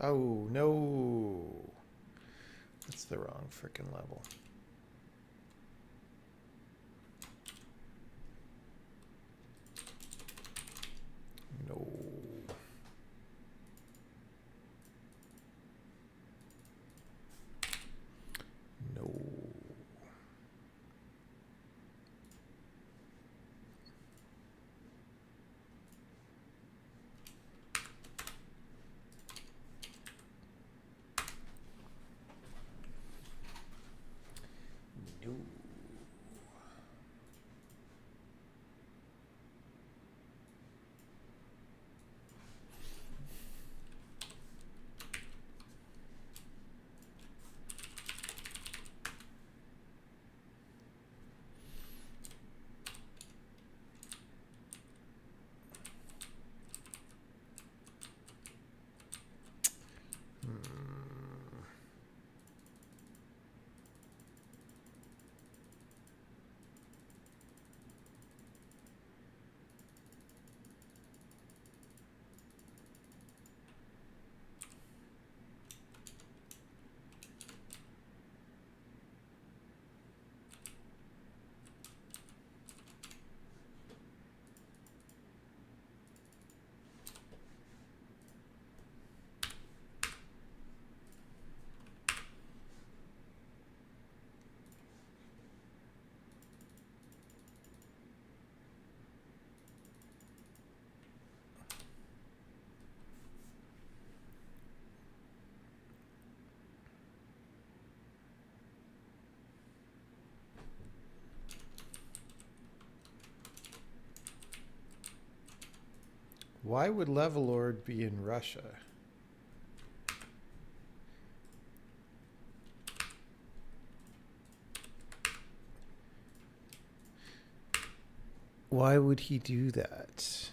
Oh, no. That's the wrong frickin' level. No. No. No. Why would Levelord be in Russia? Why would he do that?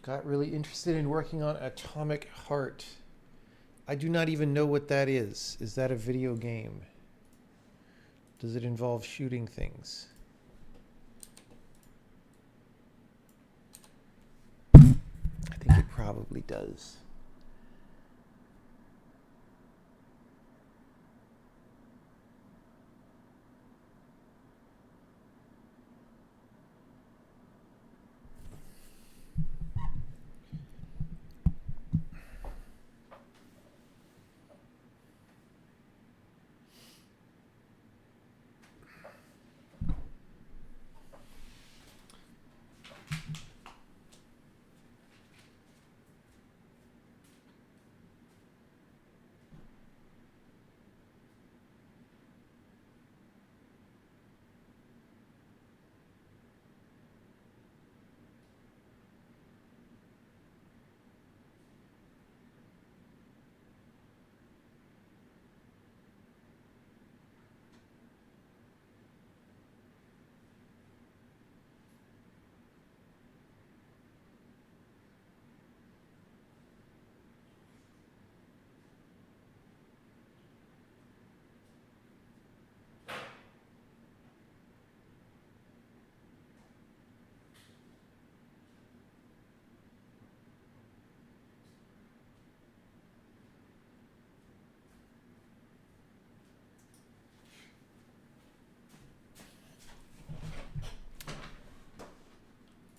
Got really interested in working on Atomic Heart. I do not even know what that is. Is that a video game? Does it involve shooting things? I think it probably does.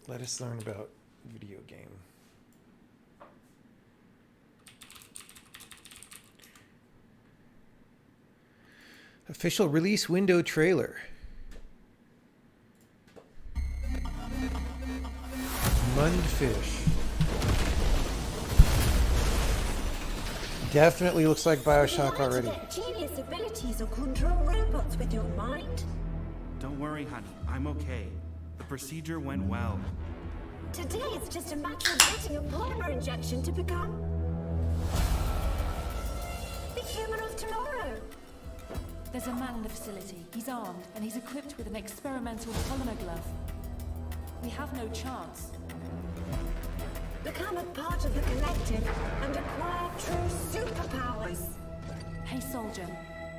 Let us learn about video game. Official release window trailer. Mundfish. Definitely looks like BioShock already. Genius abilities or control robots with your mind. Don't worry, honey. I'm okay. The procedure went well. Today it's just a matter of getting a polymer injection to become the human of tomorrow. There's a man in the facility. He's armed, and he's equipped with an experimental polymer glove. We have no chance. Become a part of the collective and acquire true superpowers. Hey, soldier.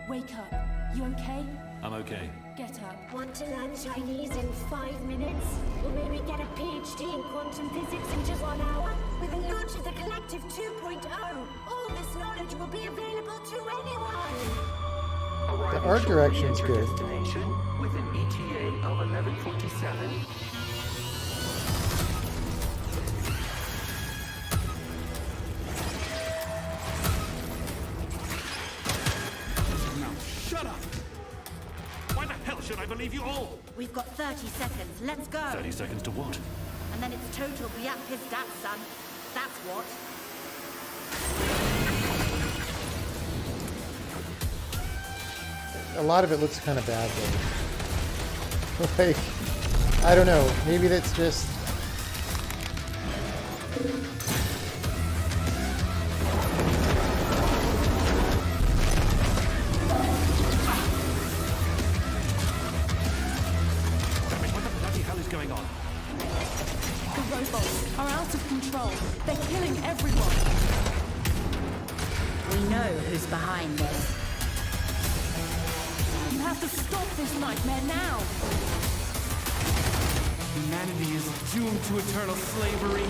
Wake up. You okay? I'm okay. Get up. Want to learn Chinese in 5 minutes? Or maybe get a PhD in quantum physics in just 1 hour? With the launch of the Collective 2.0, all this knowledge will be available to anyone. The art direction's good. Destination with an ETA of 11:47. Now, shut up! Why the hell should I believe you all? We've got 30 seconds. Let's go. 30 seconds to what? And then it's total Biap his dad, son. That's what. A lot of it looks kind of bad though. Like, I don't know. Maybe that's just... What the bloody hell is going on? The robots are out of control. They're killing everyone. We know who's behind this. You have to stop this nightmare now. Humanity is doomed to eternal slavery.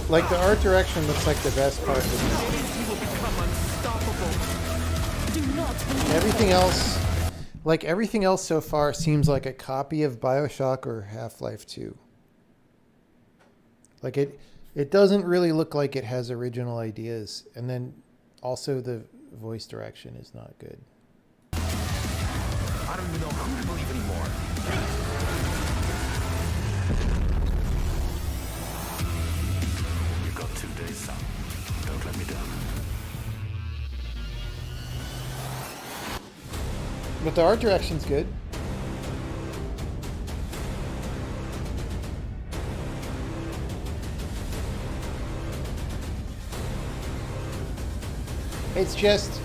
Like, the art direction looks like the best part of it. Humanity will become unstoppable. Do not believe Everything else, like everything else so far, seems like a copy of BioShock or Half-Life 2. Like, it doesn't really look like it has original ideas. And then also the voice direction is not good. I don't even know who to believe anymore. You've got 2 days, son. Don't let me down. But the art direction's good. It's just...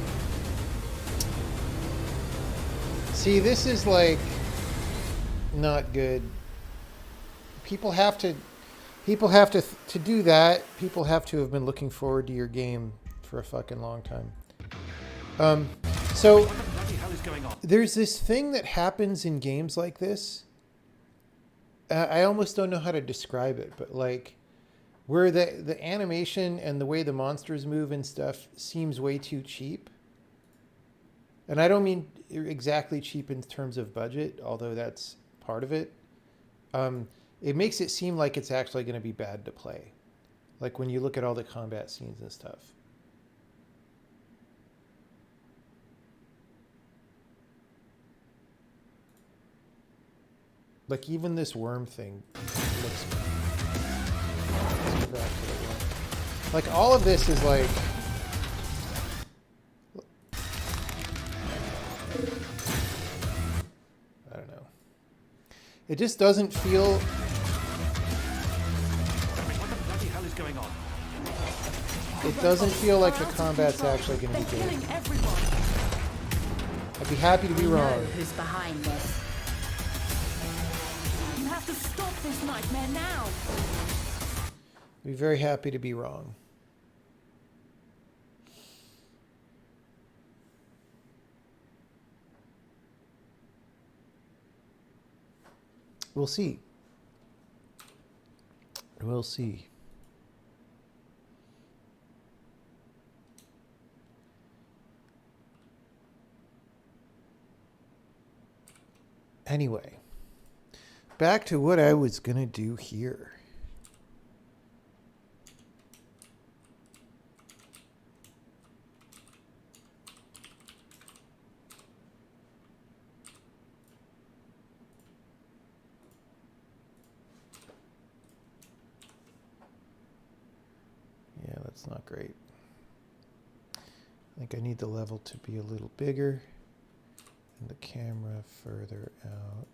See, this is like not good. People have to do that. People have to have been looking forward to your game for a fucking long time. So What the bloody hell is going on? there's this thing that happens in games like this. I almost don't know how to describe it, but like where the animation and the way the monsters move and stuff seems way too cheap. And I don't mean exactly cheap in terms of budget, although that's part of it. It makes it seem like it's actually going to be bad to play. Like when you look at all the combat scenes and stuff. Like even this worm thing looks... Let's go back to the worm. Like all of this is like... I don't know. It just doesn't feel... What the bloody hell is going on? It doesn't feel like the combat's actually going to They're be good. killing everyone. I'd be happy to be We know wrong. who's behind this. You have to stop this nightmare now. I'd be very happy to be wrong. We'll see. We'll see. Anyway, back to what I was going to do here. Yeah, that's not great. I think I need the level to be a little bigger and the camera further out.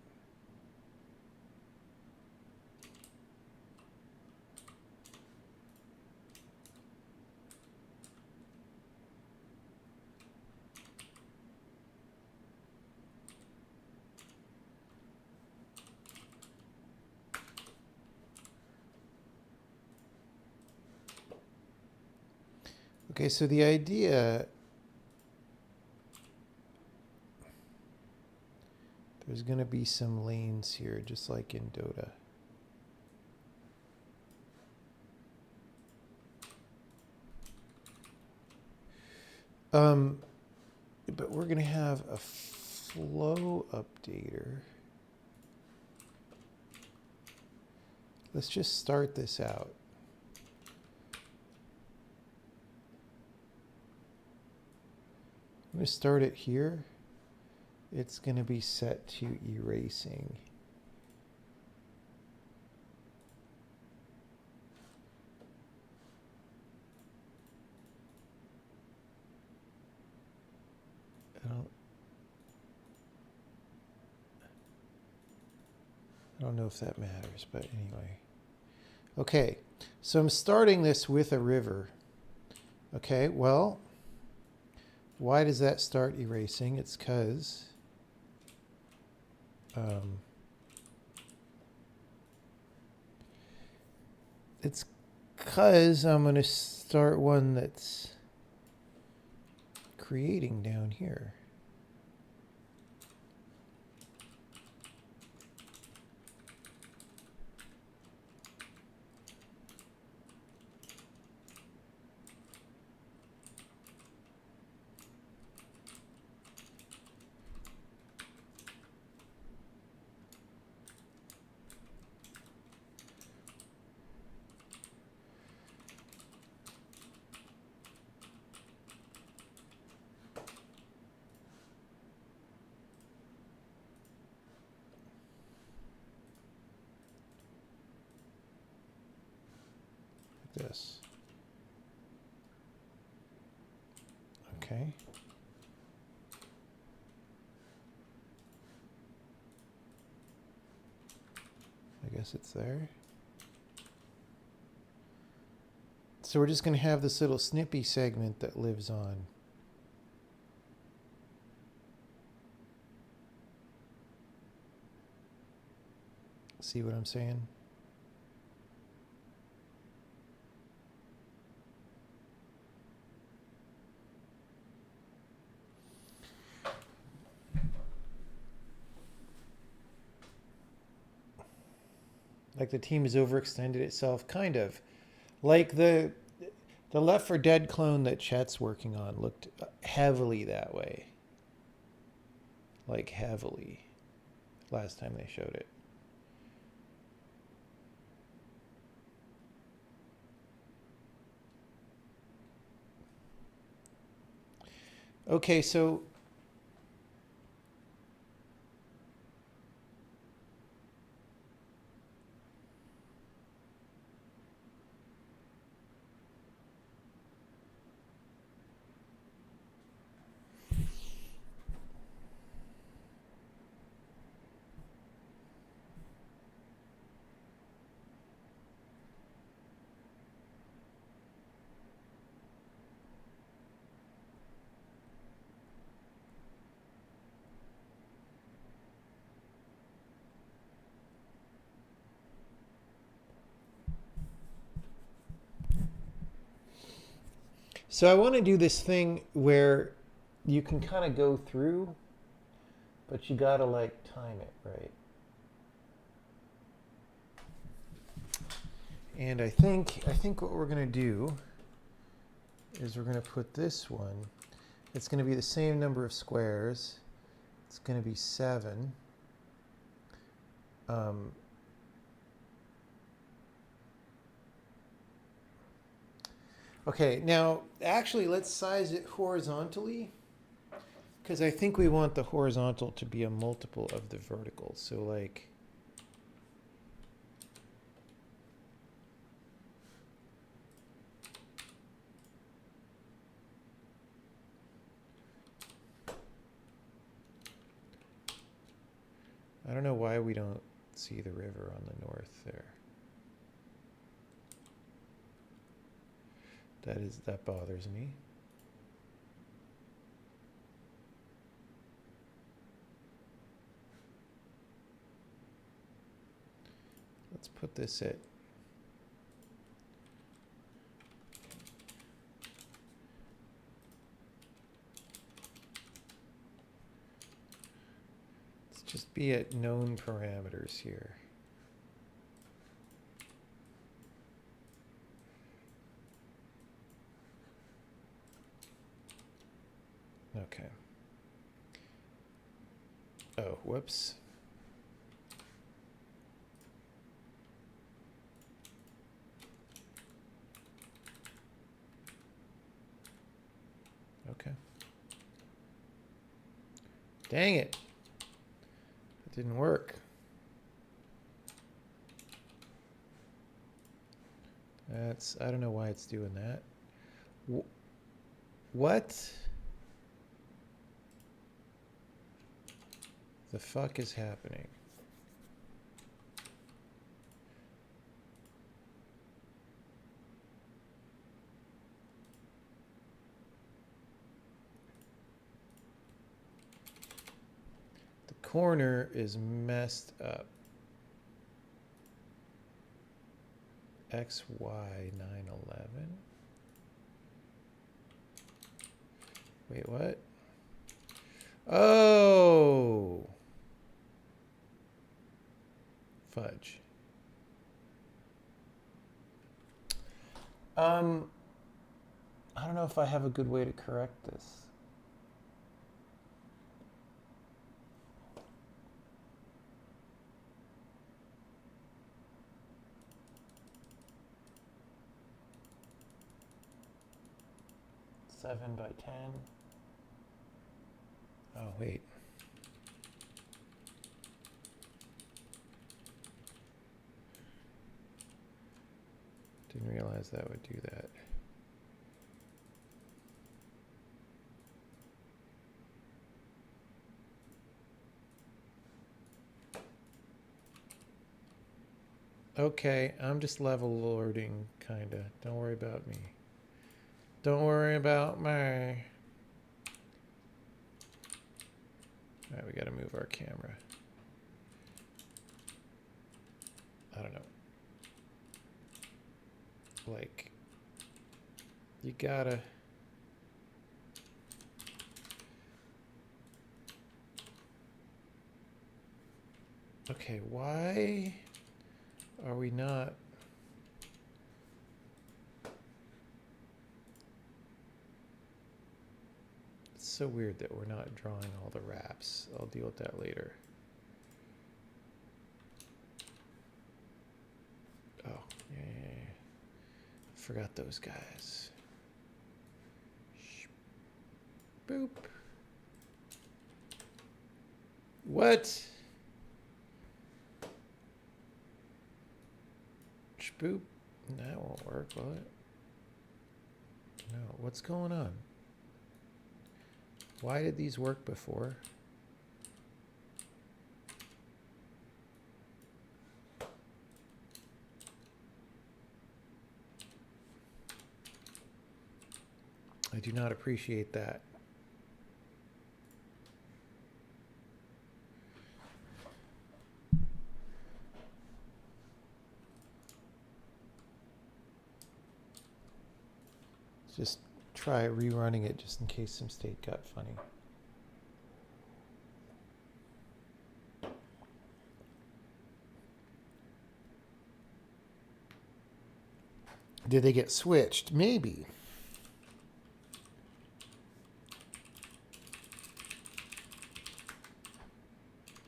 Okay, so the idea, there's going to be some lanes here, just like in Dota. But we're going to have a flow updater. Let's just start this out. I'm going to start it here. It's going to be set to erasing. I don't know if that matters, but anyway. Okay, so I'm starting this with a river. Okay, well, why does that start erasing? It's because I'm going to start one that's creating down here. This. Okay. I guess it's there. So we're just going to have this little snippy segment that lives on. See what I'm saying? Like the team has overextended itself, kind of. Like the Left 4 Dead clone that Chet's working on looked heavily that way. Like heavily. Last time they showed it. Okay, so I want to do this thing where you can kind of go through, but you got to like time it right. And I think what we're going to do is we're going to put this one. It's going to be the same number of squares. It's going to be 7. Okay, now actually let's size it horizontally because I think we want the horizontal to be a multiple of the vertical. So like I don't know why we don't see the river on the north there. That bothers me. Let's put this at let's just be at known parameters here. Okay. Oh, whoops. Okay. Dang it. It didn't work. I don't know why it's doing that. What the fuck is happening? The corner is messed up. XY 911. Wait, what? Oh. Fudge. I don't know if I have a good way to correct this. Seven by 10. Oh, wait. Didn't realize that would do that. Okay, I'm just level lording, kinda. Don't worry about me. Don't worry about me. Alright, we gotta move our camera. I don't know. Like, you gotta... Okay, why are we not... It's so weird that we're not drawing all the wraps. I'll deal with that later. Oh, yeah. Forgot those guys. Boop. What? Boop. That won't work, will it? No. What's going on? Why did these work before? I do not appreciate that. Just try rerunning it just in case some state got funny. Did they get switched? Maybe.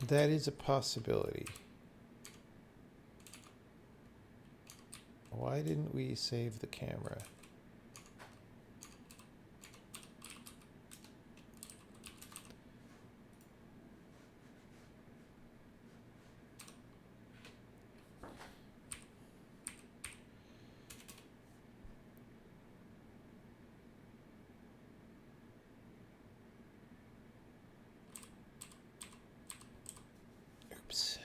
That is a possibility. why didn't we save the camera? Oops.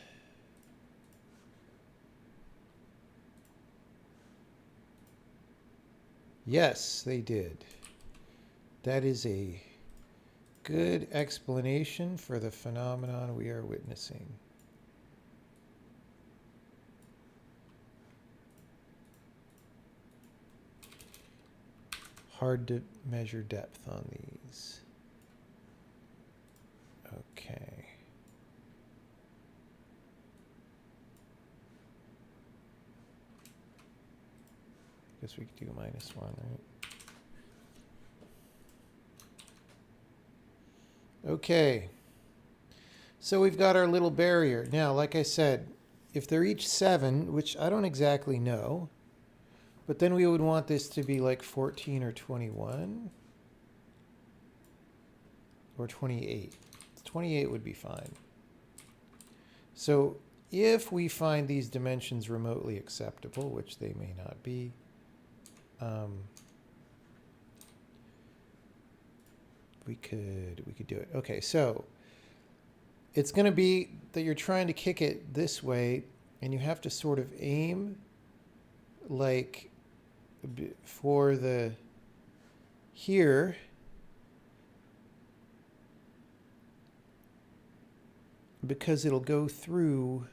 Yes, they did. That is a good explanation for the phenomenon we are witnessing. Hard to measure depth on these. Okay. Guess we could do -1, right? Okay. So we've got our little barrier. Now, like I said, if they're each 7, which I don't exactly know, but then we would want this to be like 14 or 21 or 28. 28 would be fine. So if we find these dimensions remotely acceptable, which they may not be, we could do it. Okay, so it's going to be that you're trying to kick it this way, and you have to sort of aim like for the here. Because it'll go through,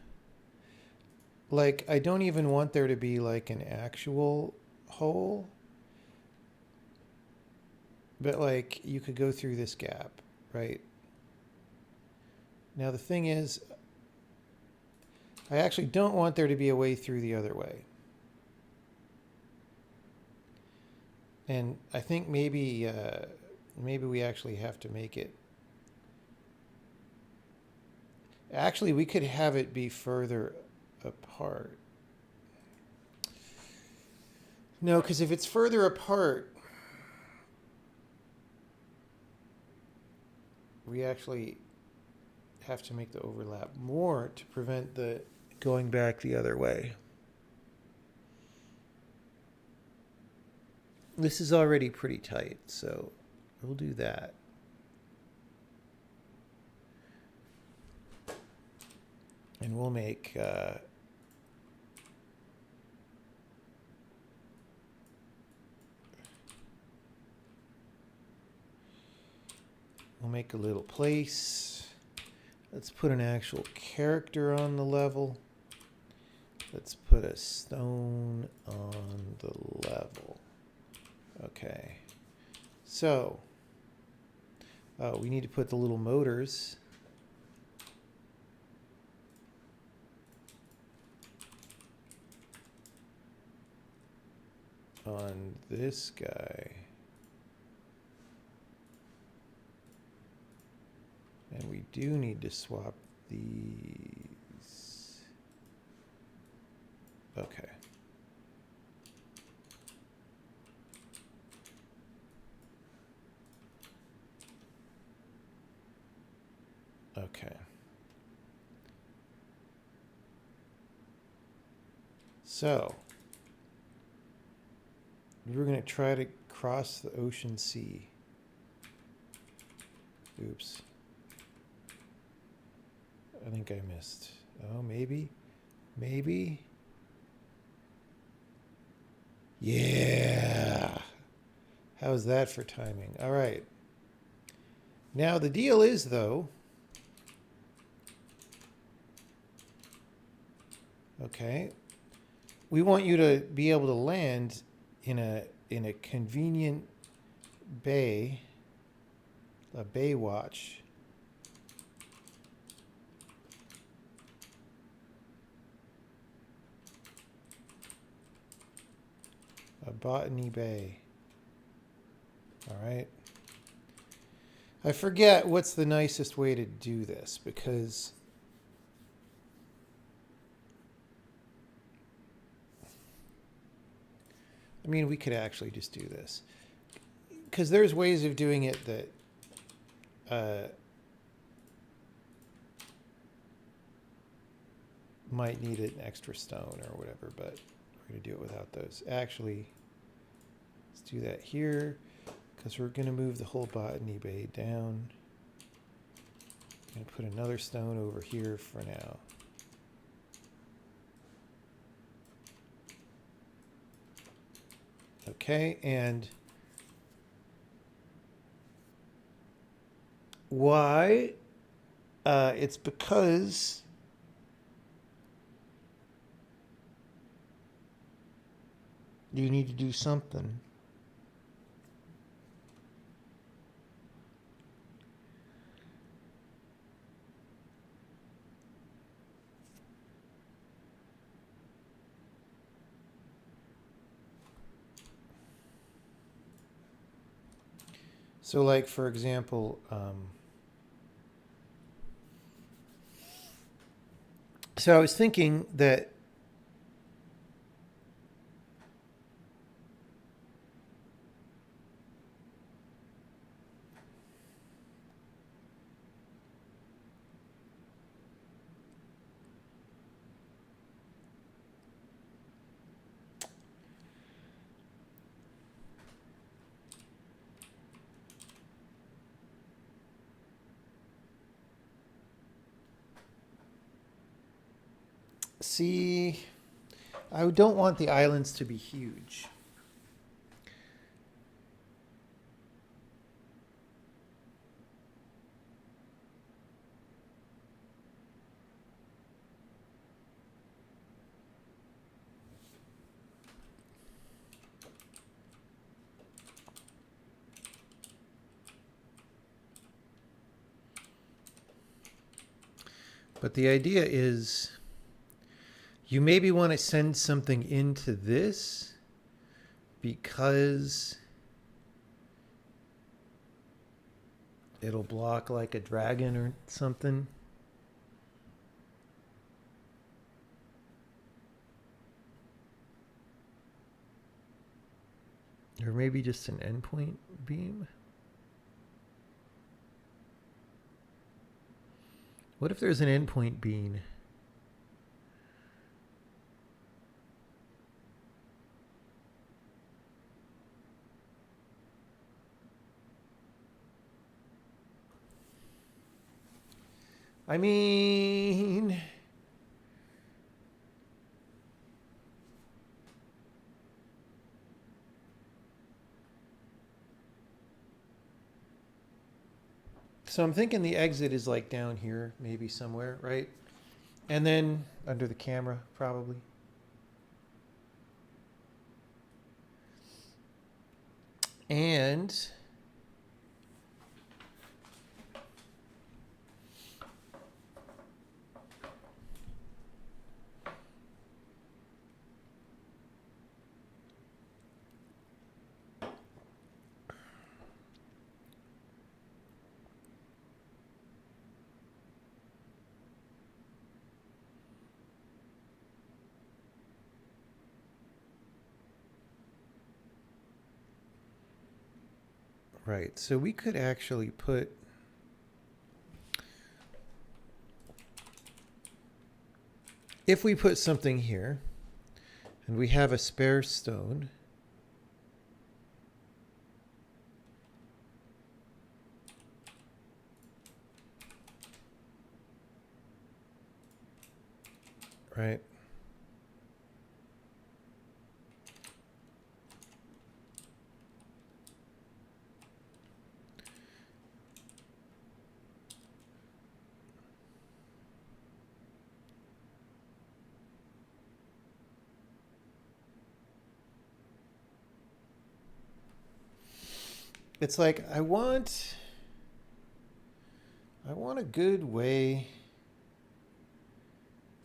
like, I don't even want there to be like an actual hole, but like you could go through this gap, right? Now the thing is, I actually don't want there to be a way through the other way. And I think maybe we actually have to make it. Actually, we could have it be further apart. No, because if it's further apart, we actually have to make the overlap more to prevent the going back the other way. This is already pretty tight, so we'll do that. And we'll make a little place. Let's put an actual character on the level. Let's put a stone on the level. Okay. So, we need to put the little motors on this guy. And we do need to swap these. Okay. Okay. So, we're going to try to cross the ocean sea. Oops. I think I missed. Oh, maybe. Maybe. Yeah. How's that for timing? All right. Now, the deal is, though, okay, we want you to be able to land in a convenient bay, a bay watch. A botany bay. All right. I forget what's the nicest way to do this because I mean, we could actually just do this. Because there's ways of doing it that might need an extra stone or whatever, but we're going to do it without those. Actually, let's do that here, because we're going to move the whole botany bay down. I'm going to put another stone over here for now. Okay, and why? It's because you need to do something. So like, for example, so I was thinking that see, I don't want the islands to be huge. But the idea is you maybe want to send something into this because it'll block like a dragon or something. Or maybe just an endpoint beam. What if there's an endpoint beam? I mean, so I'm thinking the exit is like down here, maybe somewhere, right? And then under the camera, probably. And right, so we could actually put if we put something here and we have a spare stone, right? It's like I want a good way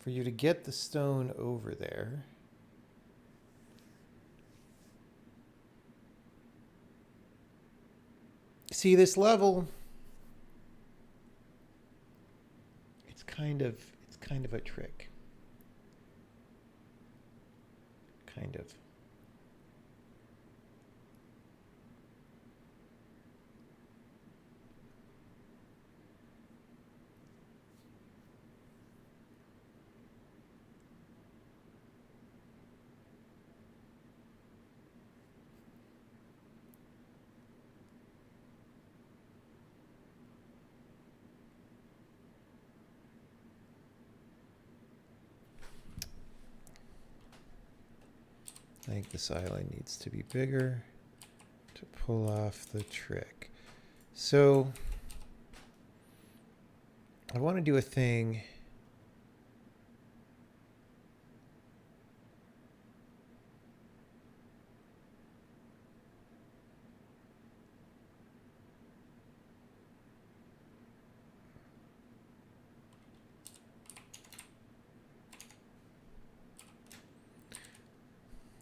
for you to get the stone over there. See, this level, it's kind of a trick. Kind of. I think this eyeline needs to be bigger to pull off the trick. So I want to do a thing.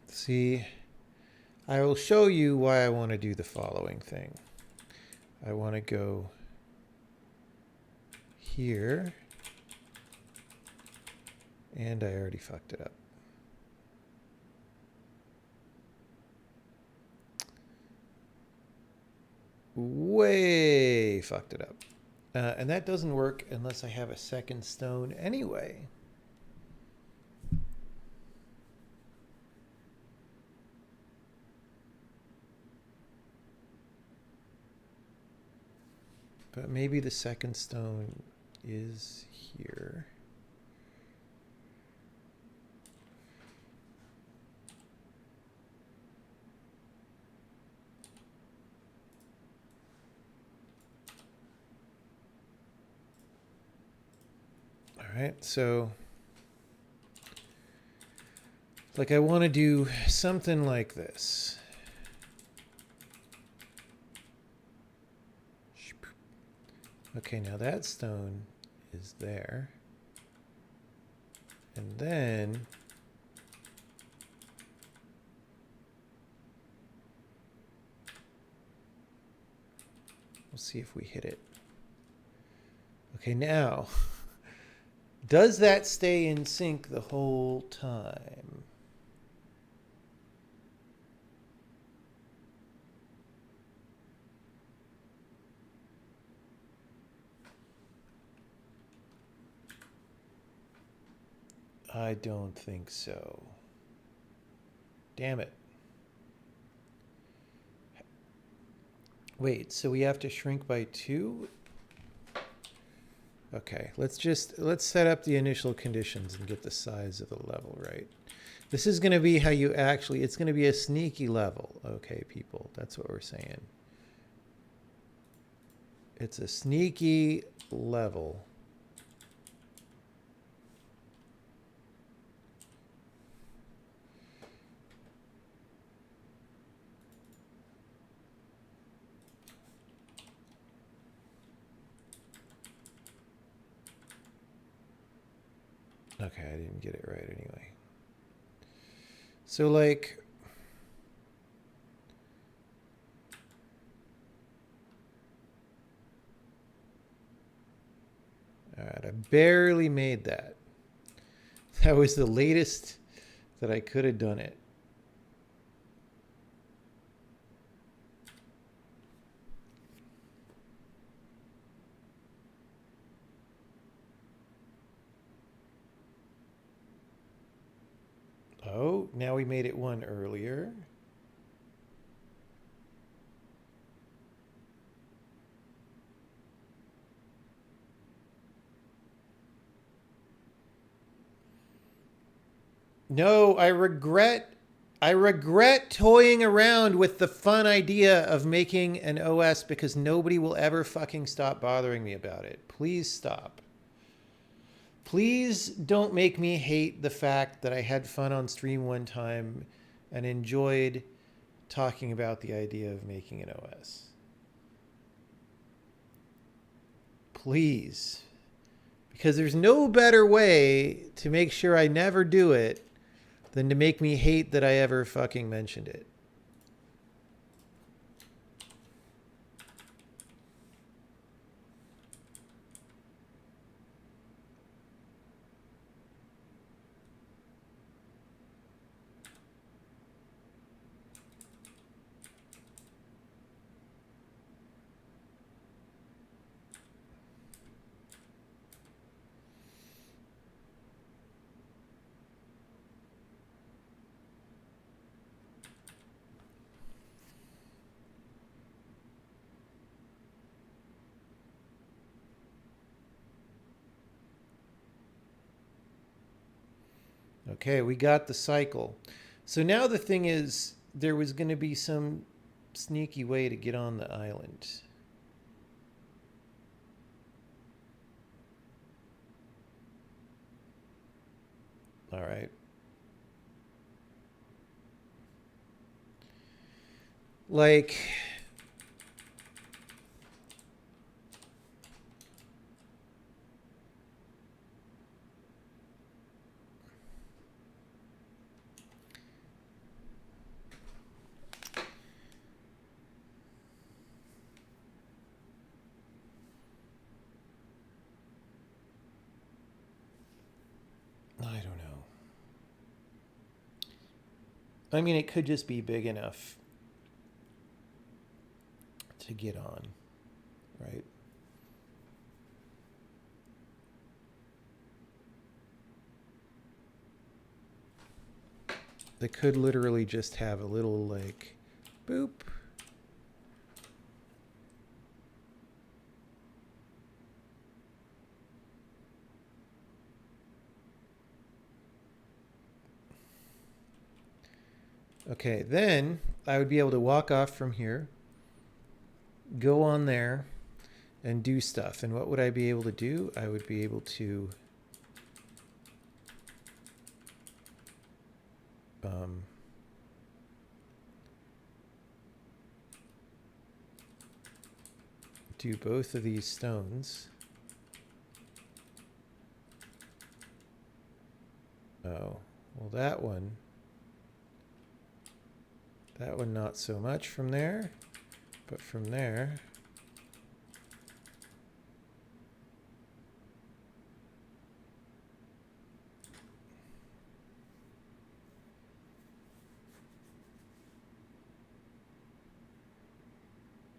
See, I will show you why I want to do the following thing. I want to go here, and I already fucked it up. Way fucked it up. And that doesn't work unless I have a second stone anyway. But maybe the second stone is here. All right, so like I want to do something like this. Okay, now that stone is there. And then we'll see if we hit it. Okay, now, does that stay in sync the whole time? I don't think so. Damn it. Wait, so we have to shrink by 2? Okay, let's set up the initial conditions and get the size of the level right. This is going to be how you actually, it's going to be a sneaky level. Okay, people, that's what we're saying. It's a sneaky level. Okay, I didn't get it right anyway. So like, all right, I barely made that. That was the latest that I could have done it. Oh, now we made it one earlier. No, I regret toying around with the fun idea of making an OS because nobody will ever fucking stop bothering me about it. Please stop. Please don't make me hate the fact that I had fun on stream one time and enjoyed talking about the idea of making an OS. Please. Because there's no better way to make sure I never do it than to make me hate that I ever fucking mentioned it. Okay, we got the cycle. So now the thing is, there was going to be some sneaky way to get on the island. All right. Like, I don't know. I mean, it could just be big enough to get on, right? They could literally just have a little, like, boop. Okay, then I would be able to walk off from here, go on there, and do stuff. And what would I be able to do? I would be able to do both of these stones. Oh, well, that one not so much from there, but from there.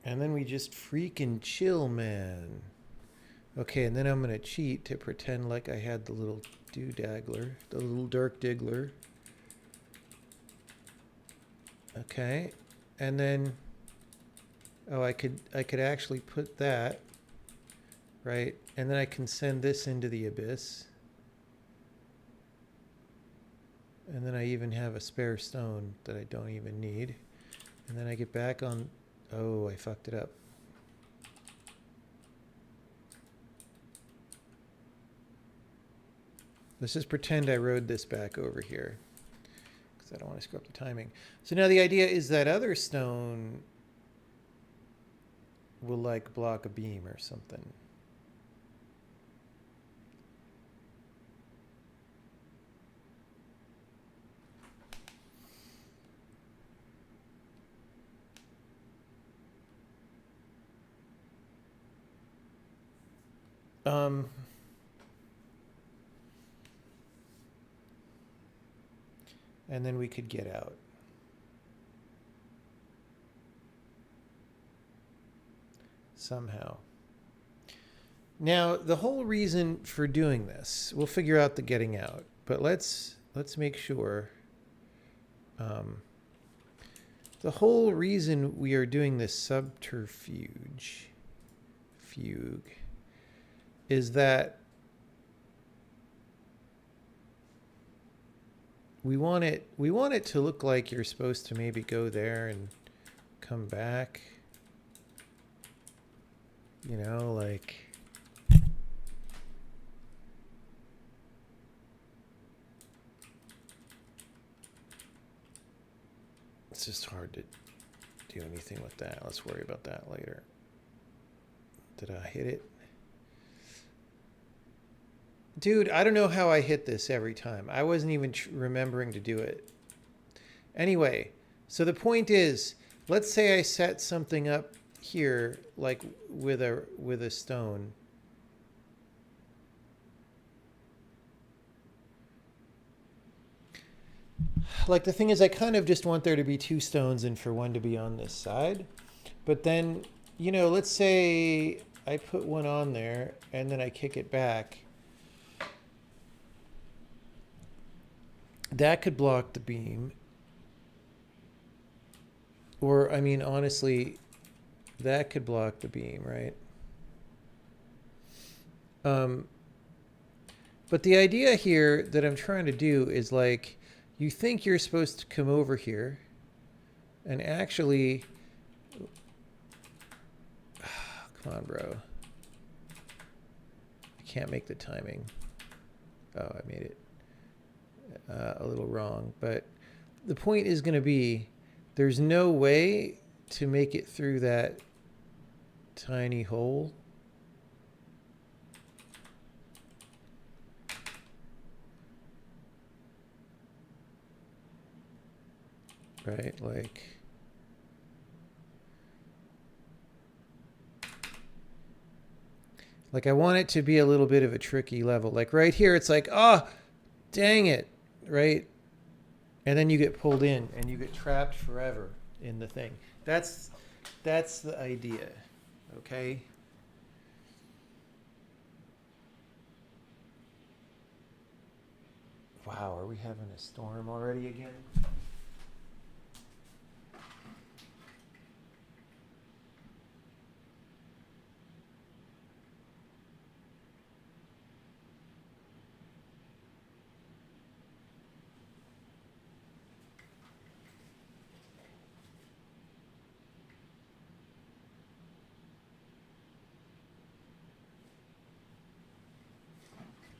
And then we just freaking chill, man. Okay, and then I'm going to cheat to pretend like I had the little doodagler, the little dark diggler. Okay, and then, oh, I could actually put that, right? And then I can send this into the abyss. And then I even have a spare stone that I don't even need. And then I get back on, oh, I fucked it up. Let's just pretend I rode this back over here, because I don't want to screw up the timing. So now the idea is that other stone will, like, block a beam or something. And then we could get out. Somehow. Now, the whole reason for doing this, we'll figure out the getting out, but let's make sure. The whole reason we are doing this subterfuge, is that we want it to look like you're supposed to maybe go there and come back. You know, like, it's just hard to do anything with that. Let's worry about that later. Did I hit it? Dude, I don't know how I hit this every time. I wasn't even remembering to do it. Anyway, so the point is, let's say I set something up here, like with a stone. Like, the thing is, I kind of just want there to be two stones and for one to be on this side. But then, you know, let's say I put one on there and then I kick it back. That could block the beam. Or, I mean, honestly, that could block the beam, right? But the idea here that I'm trying to do is, like, you think you're supposed to come over here and actually, come on, bro. I can't make the timing. Oh, I made it a little wrong, but the point is going to be there's no way to make it through that tiny hole. Right, like I want it to be a little bit of a tricky level. Like right here, it's like, oh, dang it, right? And then you get pulled in and you get trapped forever in the thing. That's the idea, okay? Wow, are we having a storm already again?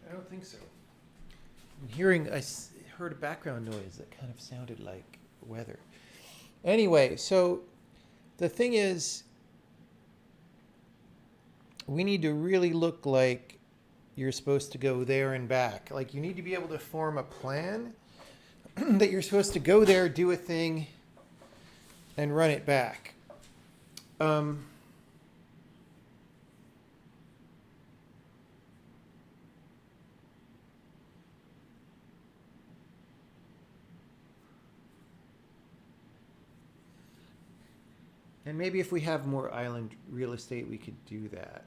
I don't think so. I heard a background noise that kind of sounded like weather. Anyway, so the thing is, we need to really look like you're supposed to go there and back. Like you need to be able to form a plan that you're supposed to go there, do a thing, and run it back. And maybe if we have more island real estate, we could do that.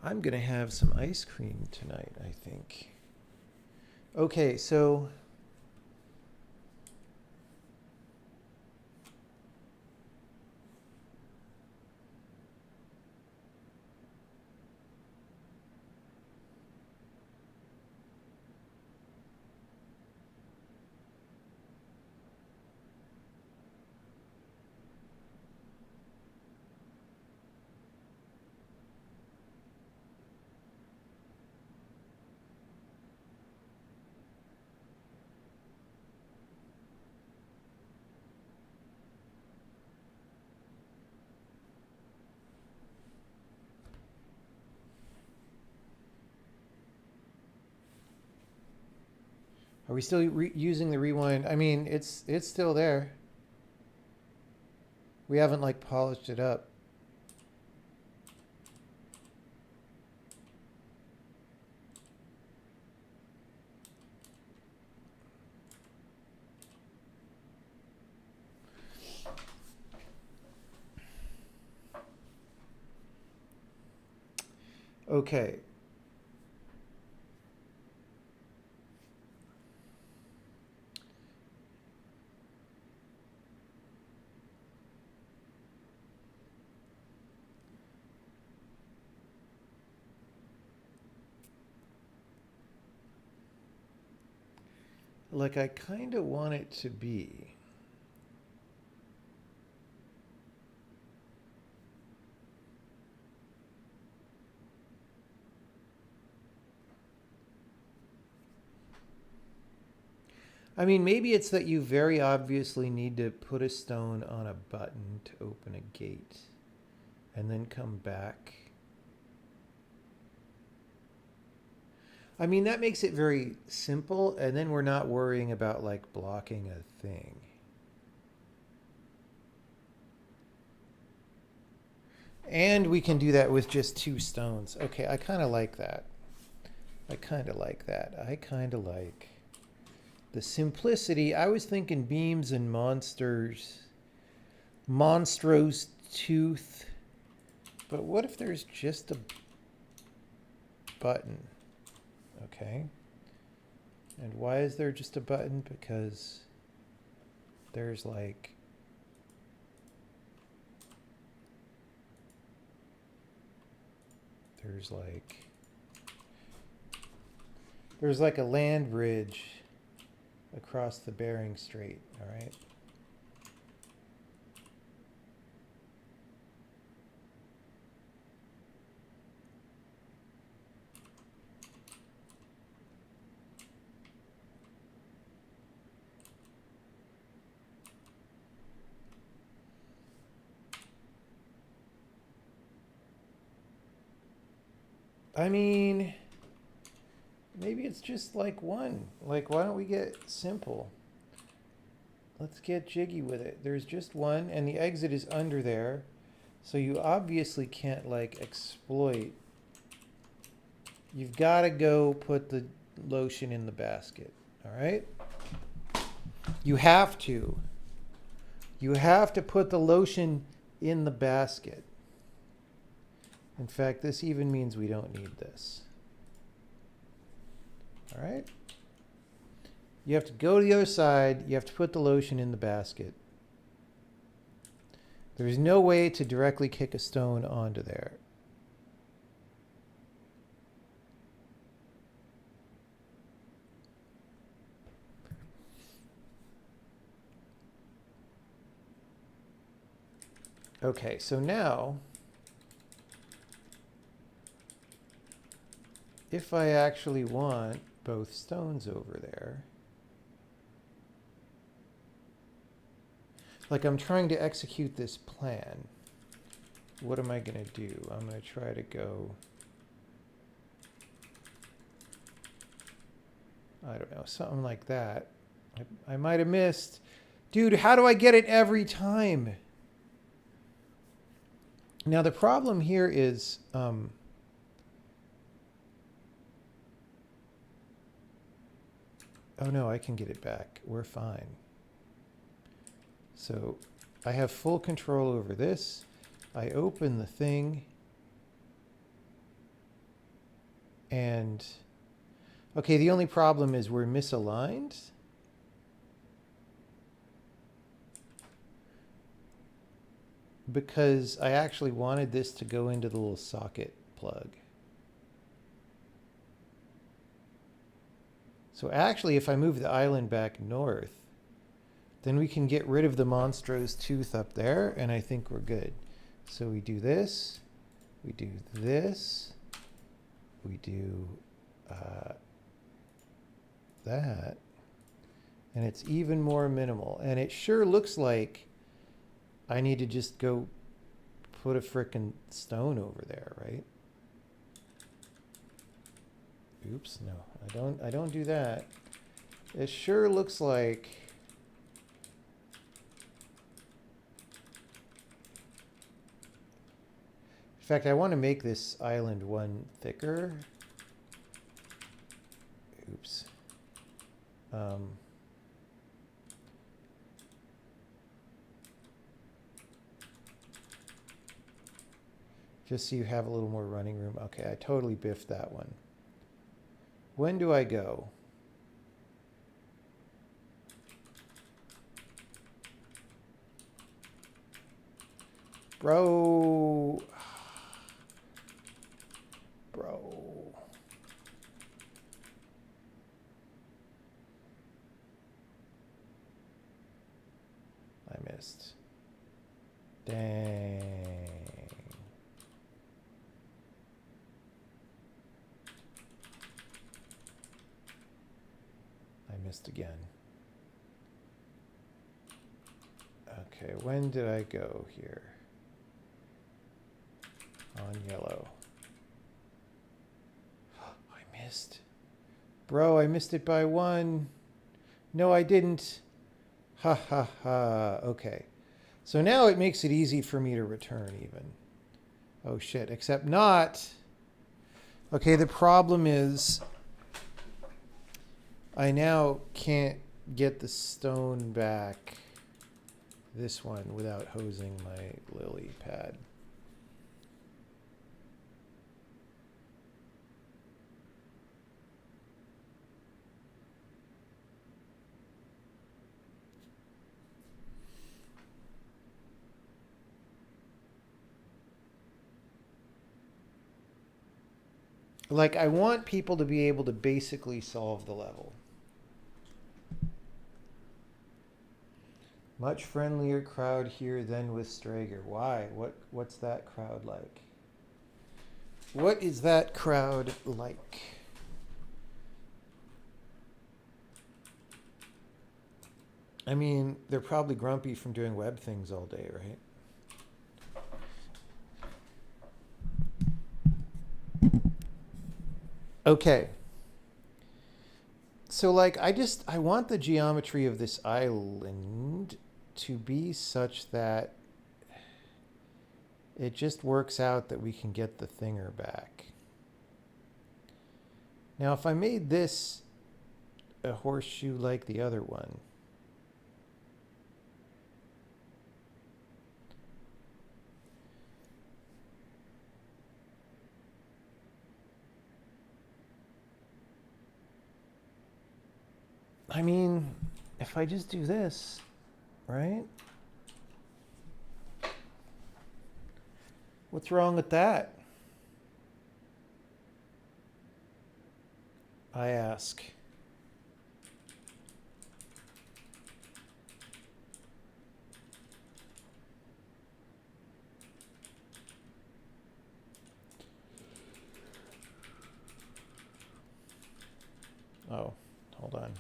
I'm going to have some ice cream tonight, I think. Okay, so are we still using the rewind? I mean, it's still there. We haven't like polished it up. Okay. Like I kind of want it to be. I mean, maybe it's that you very obviously need to put a stone on a button to open a gate and then come back. I mean, that makes it very simple, and then we're not worrying about like blocking a thing. And we can do that with just 2 stones. Okay, I kind of like that. I kind of like that. I kind of like the simplicity. I was thinking beams and monsters. Monstro's tooth. But what if there's just a button? Okay. And why is there just a button? Because there's like... There's like a land bridge across the Bering Strait, all right? I mean, maybe it's just like one. Like, why don't we get simple? Let's get jiggy with it. There's just one, and the exit is under there. So you obviously can't, like, exploit. You've got to go put the lotion in the basket, all right? You have to. You have to put the lotion in the basket. In fact, this even means we don't need this. All right? You have to go to the other side. You have to put the lotion in the basket. There's no way to directly kick a stone onto there. Okay, so now... if I actually want both stones over there, like I'm trying to execute this plan, what am I going to do? I'm going to try to go, I don't know, something like that. I might have missed. Dude, how do I get it every time? Now the problem here is, oh no, I can get it back. We're fine. So I have full control over this. I open the thing. And, okay, the only problem is we're misaligned. Because I actually wanted this to go into the little socket plug. So actually, if I move the island back north, then we can get rid of the Monstro's tooth up there, and I think we're good. So we do this, we do this, we do that, and it's even more minimal. And it sure looks like I need to just go put a frickin' stone over there, right? Oops, no, I don't do that. It sure looks like in fact, I want to make this island one thicker. Oops. Just so you have a little more running room. Okay, I totally biffed that one. When do I go? Bro. Bro. I missed. Dang. Missed again. Okay, when did I go here? On yellow. I missed. Bro, I missed it by one. No, I didn't. Ha ha ha. Okay. So now it makes it easy for me to return even. Oh shit, except not. Okay, the problem is I now can't get the stone back, this one, without hosing my lily pad. Like, I want people to be able to basically solve the level. Much friendlier crowd here than with Strager. Why? What's that crowd like? What is that crowd like? I mean, they're probably grumpy from doing web things all day, right? Okay. So, like, I want the geometry of this island to be such that it just works out that we can get the thinger back. Now, if I made this a horseshoe like the other one, I mean, if I just do this, right? What's wrong with that? I ask. Oh, hold on.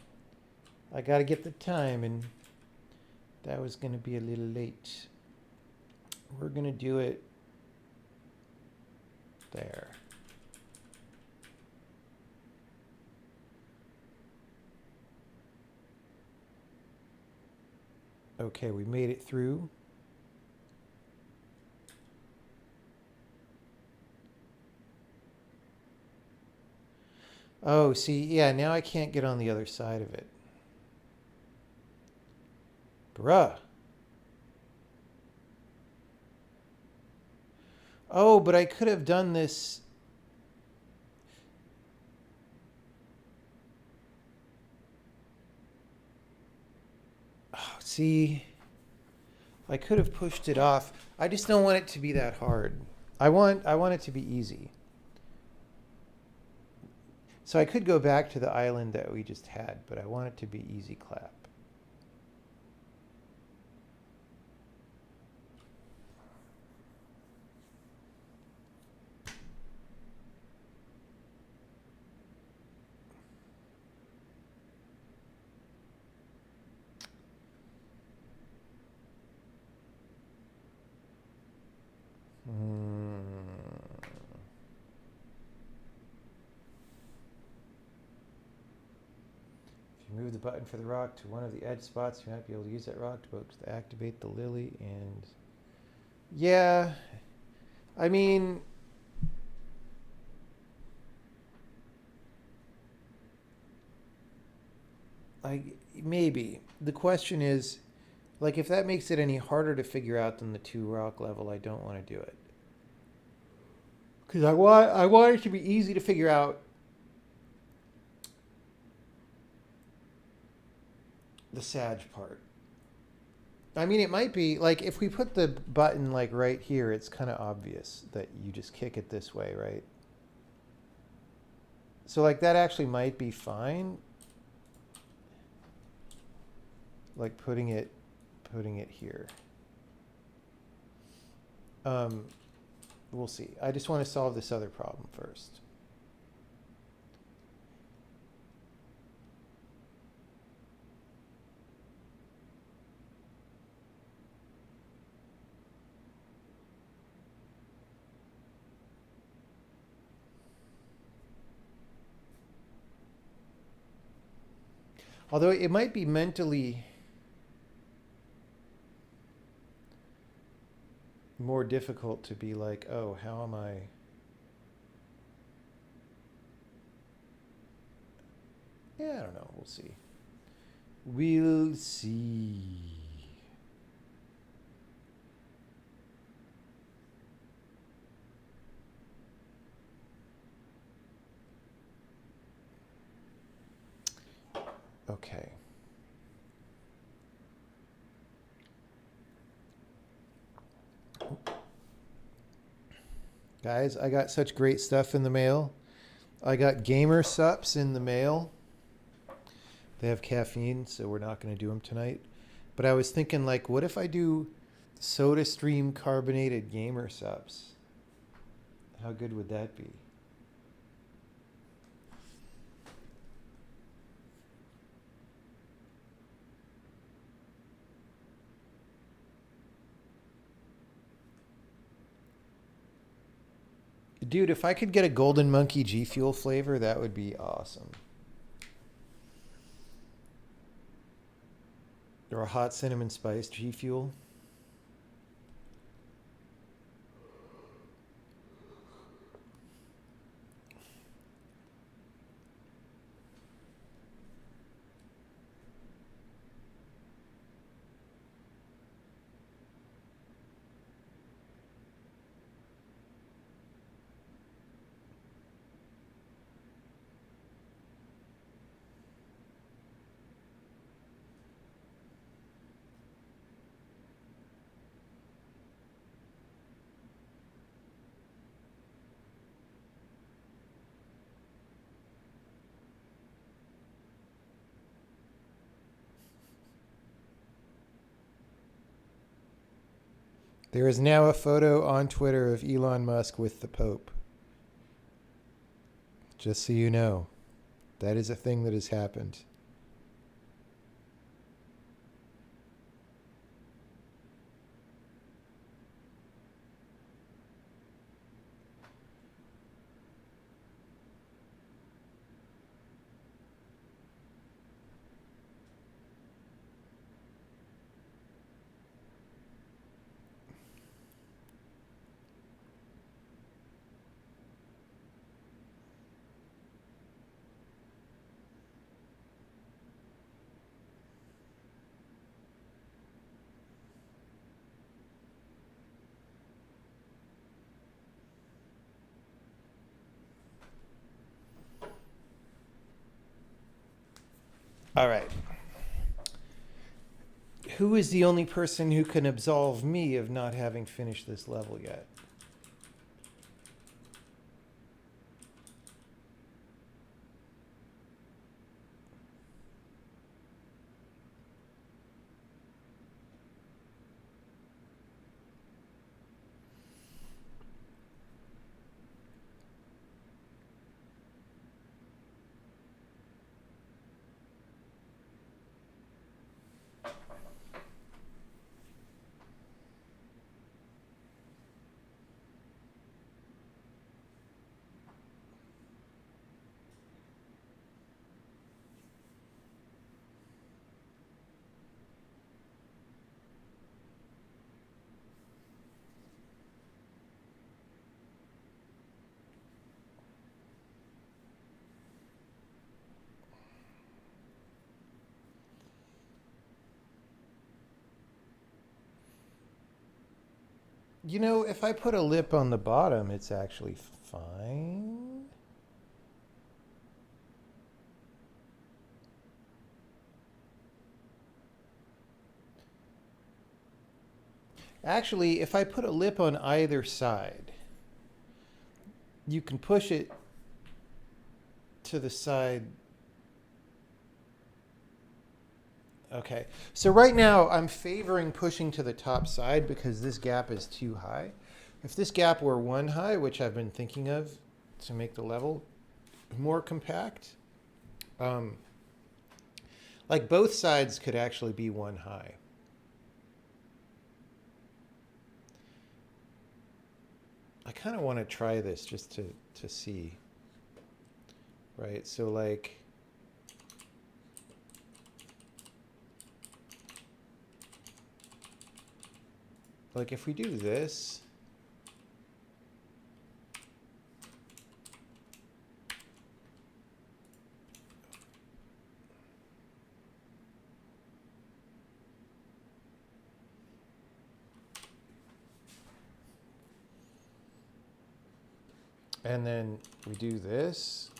I gotta get the time, and that was gonna be a little late. We're gonna do it there. Okay, we made it through. Oh, see, yeah, now I can't get on the other side of it. Bruh. Oh, but I could have done this. Oh, see, I could have pushed it off. I just don't want it to be that hard. I want it to be easy. So I could go back to the island that we just had, but I want it to be easy clap. If you move the button for the rock to one of the edge spots, you might be able to use that rock to both activate the lily and... Yeah, I mean... maybe. The question is, like, if that makes it any harder to figure out than the 2 rock level, I don't want to do it. Because I want it to be easy to figure out the Sag part. I mean, it might be, like, if we put the button, like, right here, it's kind of obvious that you just kick it this way, right? So, like, that actually might be fine. Like, putting it here. We'll see. I just want to solve this other problem first. Although it might be mentally more difficult to be like, oh, how am I? Yeah, don't know. We'll see. We'll see. Okay. Guys, I got such great stuff in the mail. I got gamer sups in the mail. They have caffeine, so we're not going to do them tonight. But I was thinking, like, what if I do SodaStream carbonated gamer sups? How good would that be? Dude, if I could get a Golden Monkey G Fuel flavor, that would be awesome. Or a hot cinnamon spice G Fuel. There is now a photo on Twitter of Elon Musk with the Pope. Just so you know, that is a thing that has happened. All right. Who is the only person who can absolve me of not having finished this level yet? You know, if I put a lip on the bottom, it's actually fine. Actually, if I put a lip on either side, you can push it to the side. Okay, so right now I'm favoring pushing to the top side because this gap is too high. If this gap were one high, which I've been thinking of to make the level more compact, like both sides could actually be one high. I kind of want to try this just to see, right? So like, if we do this, And then we do this.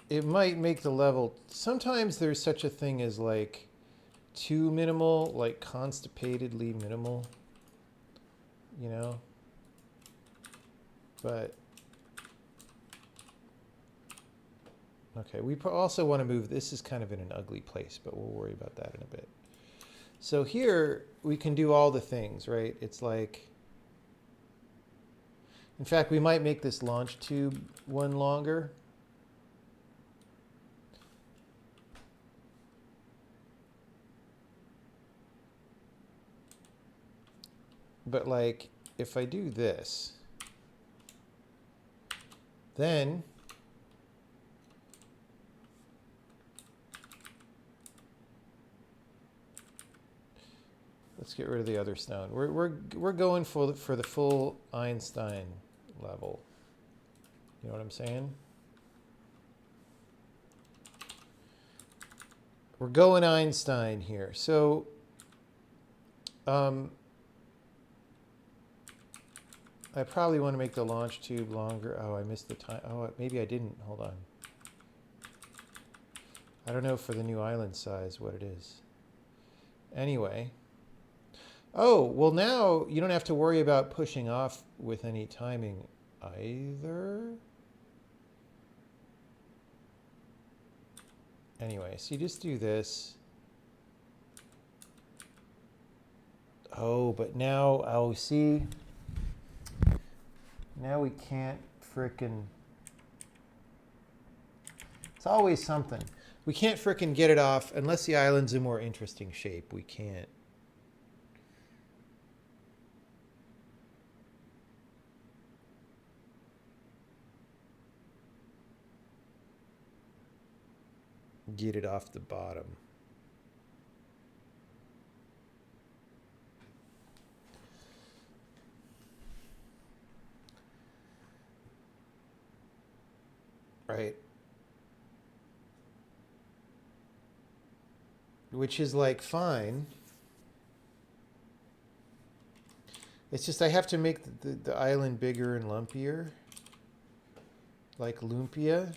It might make the level... Sometimes there's such a thing as like too minimal, like constipatedly minimal, you know? But... Okay, we also want to move... This is kind of in an ugly place, but we'll worry about that in a bit. So here we can do all the things, right? It's like... In fact, we might make this launch tube one longer. But like, if I do this, then let's get rid of the other stone. We're going for the full Einstein level. You know what I'm saying? We're going Einstein here. So I probably want to make the launch tube longer. Oh, I missed the time. Oh, maybe I didn't. Hold on. I don't know for the new island size what it is. Anyway. Oh, well now you don't have to worry about pushing off with any timing either. Anyway, so you just do this. Oh, but now, oh, see? Now we can't frickin'... It's always something. We can't frickin' get it off unless the island's a more interesting shape. We can't. Get it off the bottom. Right. Which is like fine. It's just I have to make the island bigger and lumpier. Like lumpia.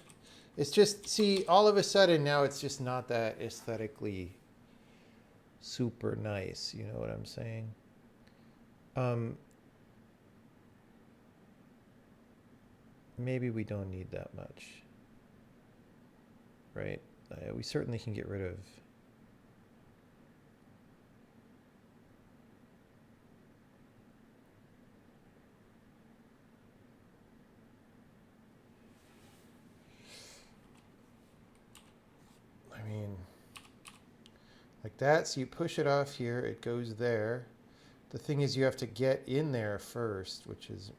It's just, see, all of a sudden now it's just not that aesthetically super nice. You know what I'm saying? Maybe we don't need that much. Right? We certainly can get rid of... I mean, like that. So you push it off here, it goes there. The thing is you have to get in there first, which is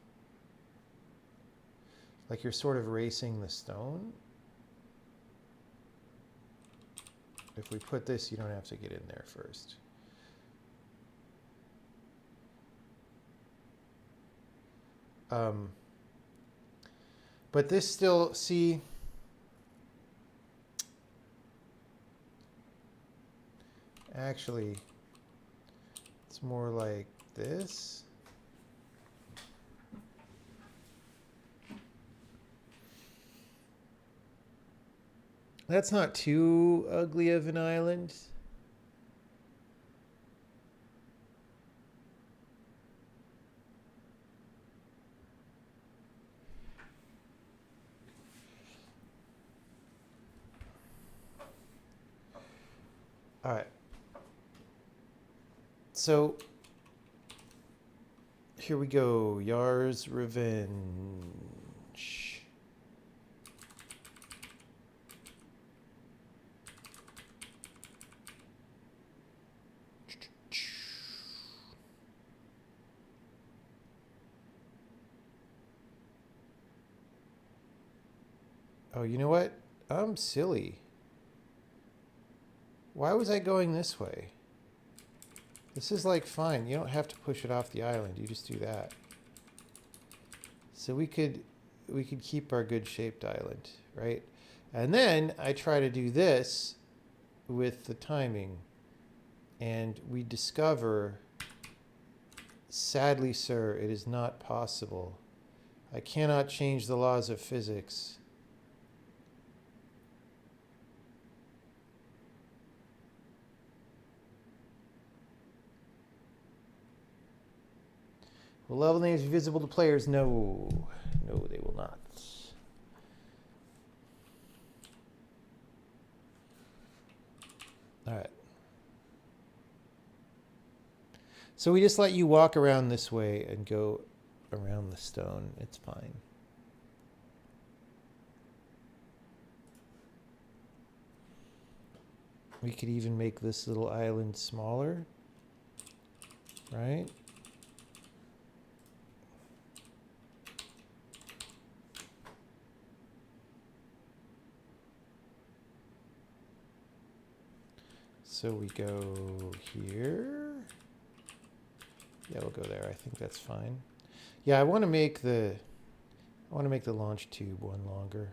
like you're sort of racing the stone. If we put this, you don't have to get in there first. But this still, see, actually, it's more like this. That's not too ugly of an island. All right. So here we go. Yar's Revenge. Oh, you know what? I'm silly. Why was I going this way? This is like fine. You don't have to push it off the island. You just do that. So we could keep our good shaped island, right? And then I try to do this with the timing. And we discover, sadly, sir, it is not possible I cannot change the laws of physics. Will level names be visible to players? No. No, they will not. All right. So we just let you walk around this way and go around the stone. It's fine. We could even make this little island smaller, right? So we go here. Yeah, we'll go there. I think that's fine. Yeah, I want to make the launch tube one longer.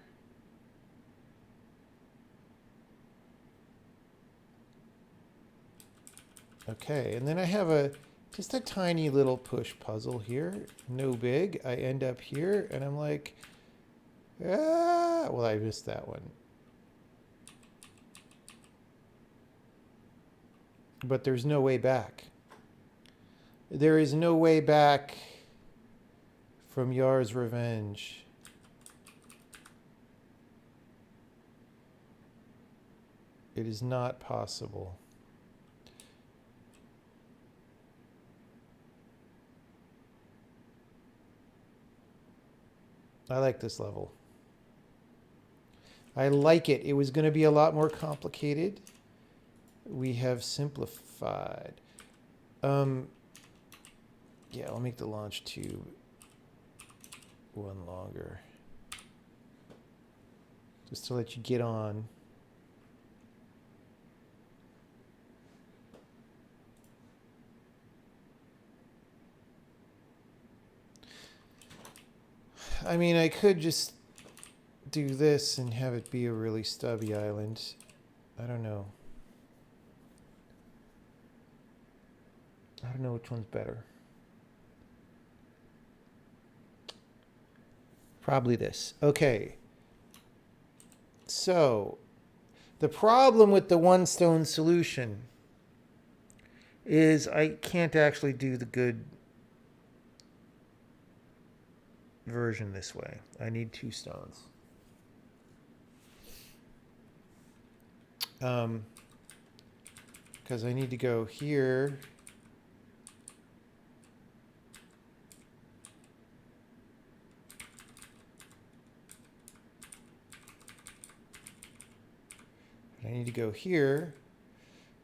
Okay, and then I have just a tiny little push puzzle here. No big. I end up here and I'm like, ah, well, I missed that one. But there's no way back. There is no way back from Yar's revenge. It is not possible. I like this level. I like it. It was going to be a lot more complicated. We have simplified. Yeah, I'll make the launch tube one longer. Just to let you get on. I mean, I could just do this and have it be a really stubby island. I don't know. I don't know which one's better. Probably this. Okay. So, the problem with the one stone solution is I can't actually do the good version this way. I need 2 stones. Because I need to go here. I need to go here,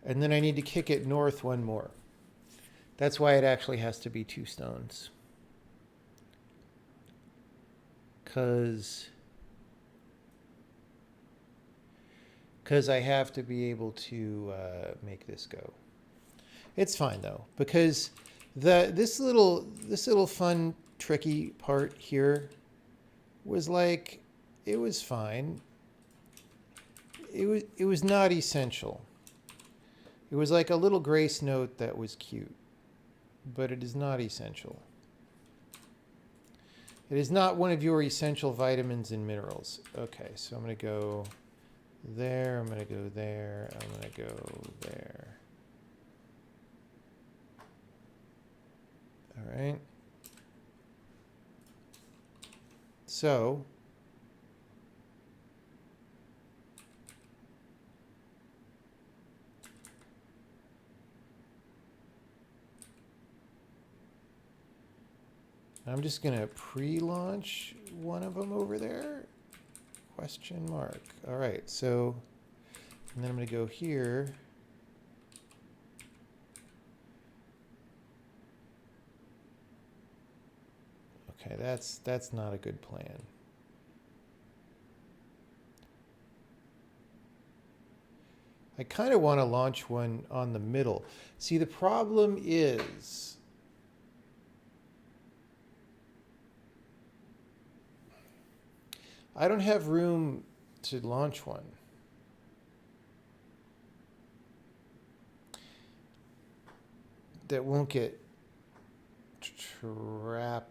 and then I need to kick it north one more. That's why it actually has to be 2 stones. Because I have to be able to make this go. It's fine though, because this little fun tricky part here was like, it was fine. It was not essential. It was like a little grace note that was cute, but it is not essential. It is not one of your essential vitamins and minerals. Okay, so I'm going to go there, I'm going to go there, I'm going to go there. All right. So, I'm just going to pre-launch one of them over there. Question mark. All right, so, and then I'm going to go here. Okay, that's not a good plan. I kind of want to launch one on the middle. See, the problem is I don't have room to launch one. That won't get trapolioed.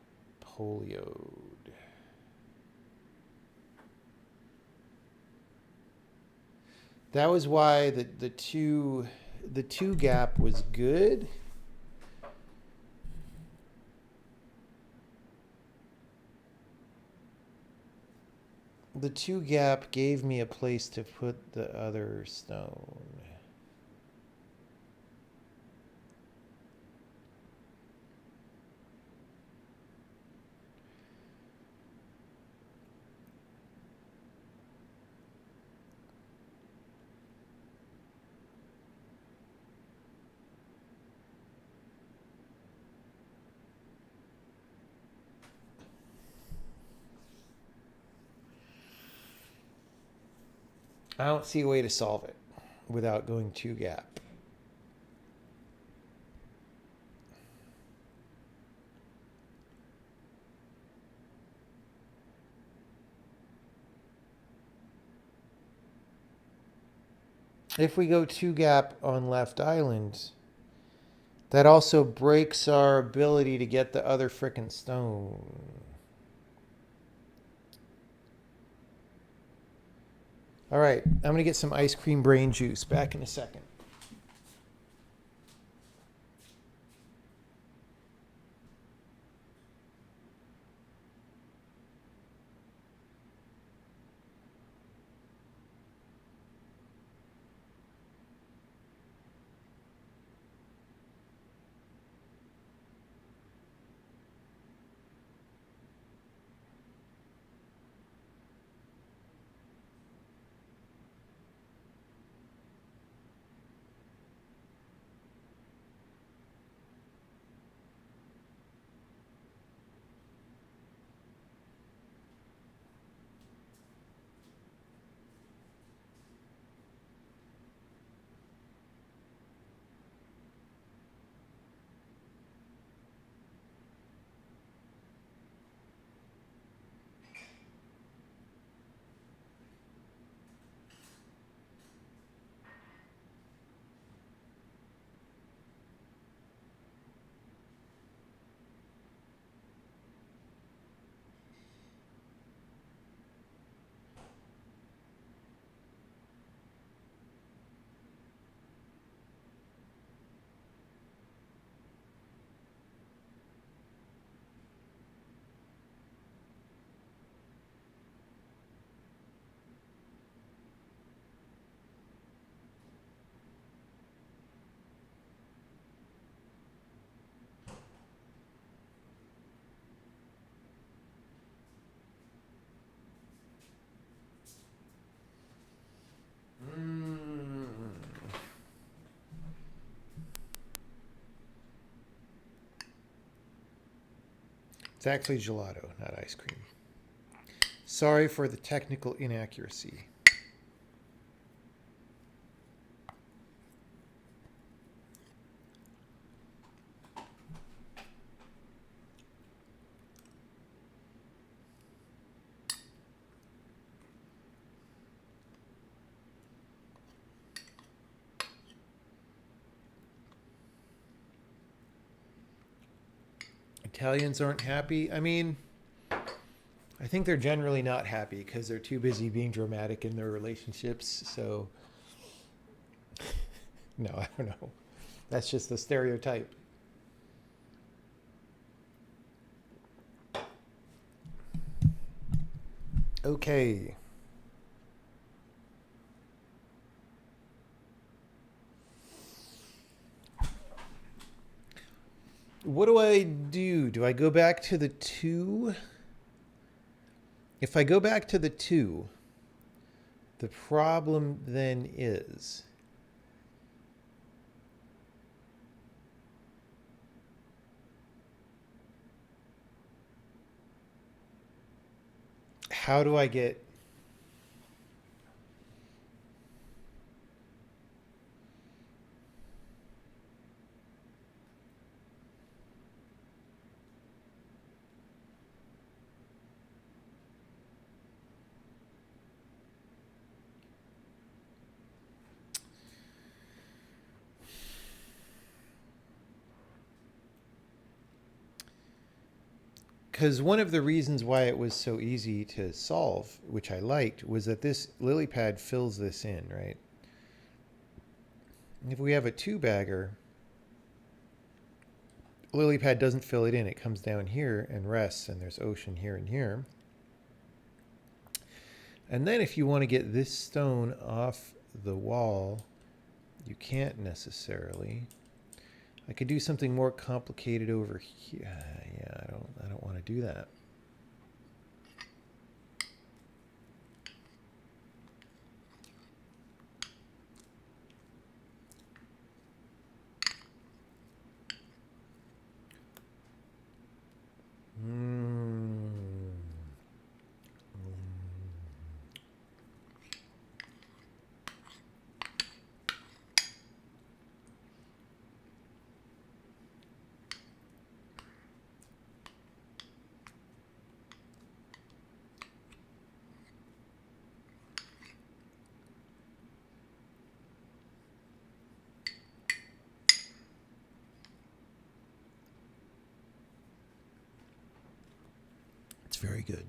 That was why the two gap was good. The 2 gap gave me a place to put the other stone. I don't see a way to solve it without going 2 gap. If we go 2 gap on left island, that also breaks our ability to get the other frickin' stone. All right, I'm going to get some ice cream brain juice. Back in a second. It's actually gelato, not ice cream. Sorry for the technical inaccuracy. Italians aren't happy. I mean, I think they're generally not happy because they're too busy being dramatic in their relationships. So, no, I don't know. That's just the stereotype. Okay. What do I do? Do I go back to the 2? If I go back to the 2, the problem then is how do I get because one of the reasons why it was so easy to solve, which I liked, was that this lily pad fills this in, right? If we have a 2-bagger, lily pad doesn't fill it in. It comes down here and rests, and there's ocean here and here. And then if you want to get this stone off the wall, you can't necessarily. I could do something more complicated over here. Yeah, I don't want to do that. It's very good.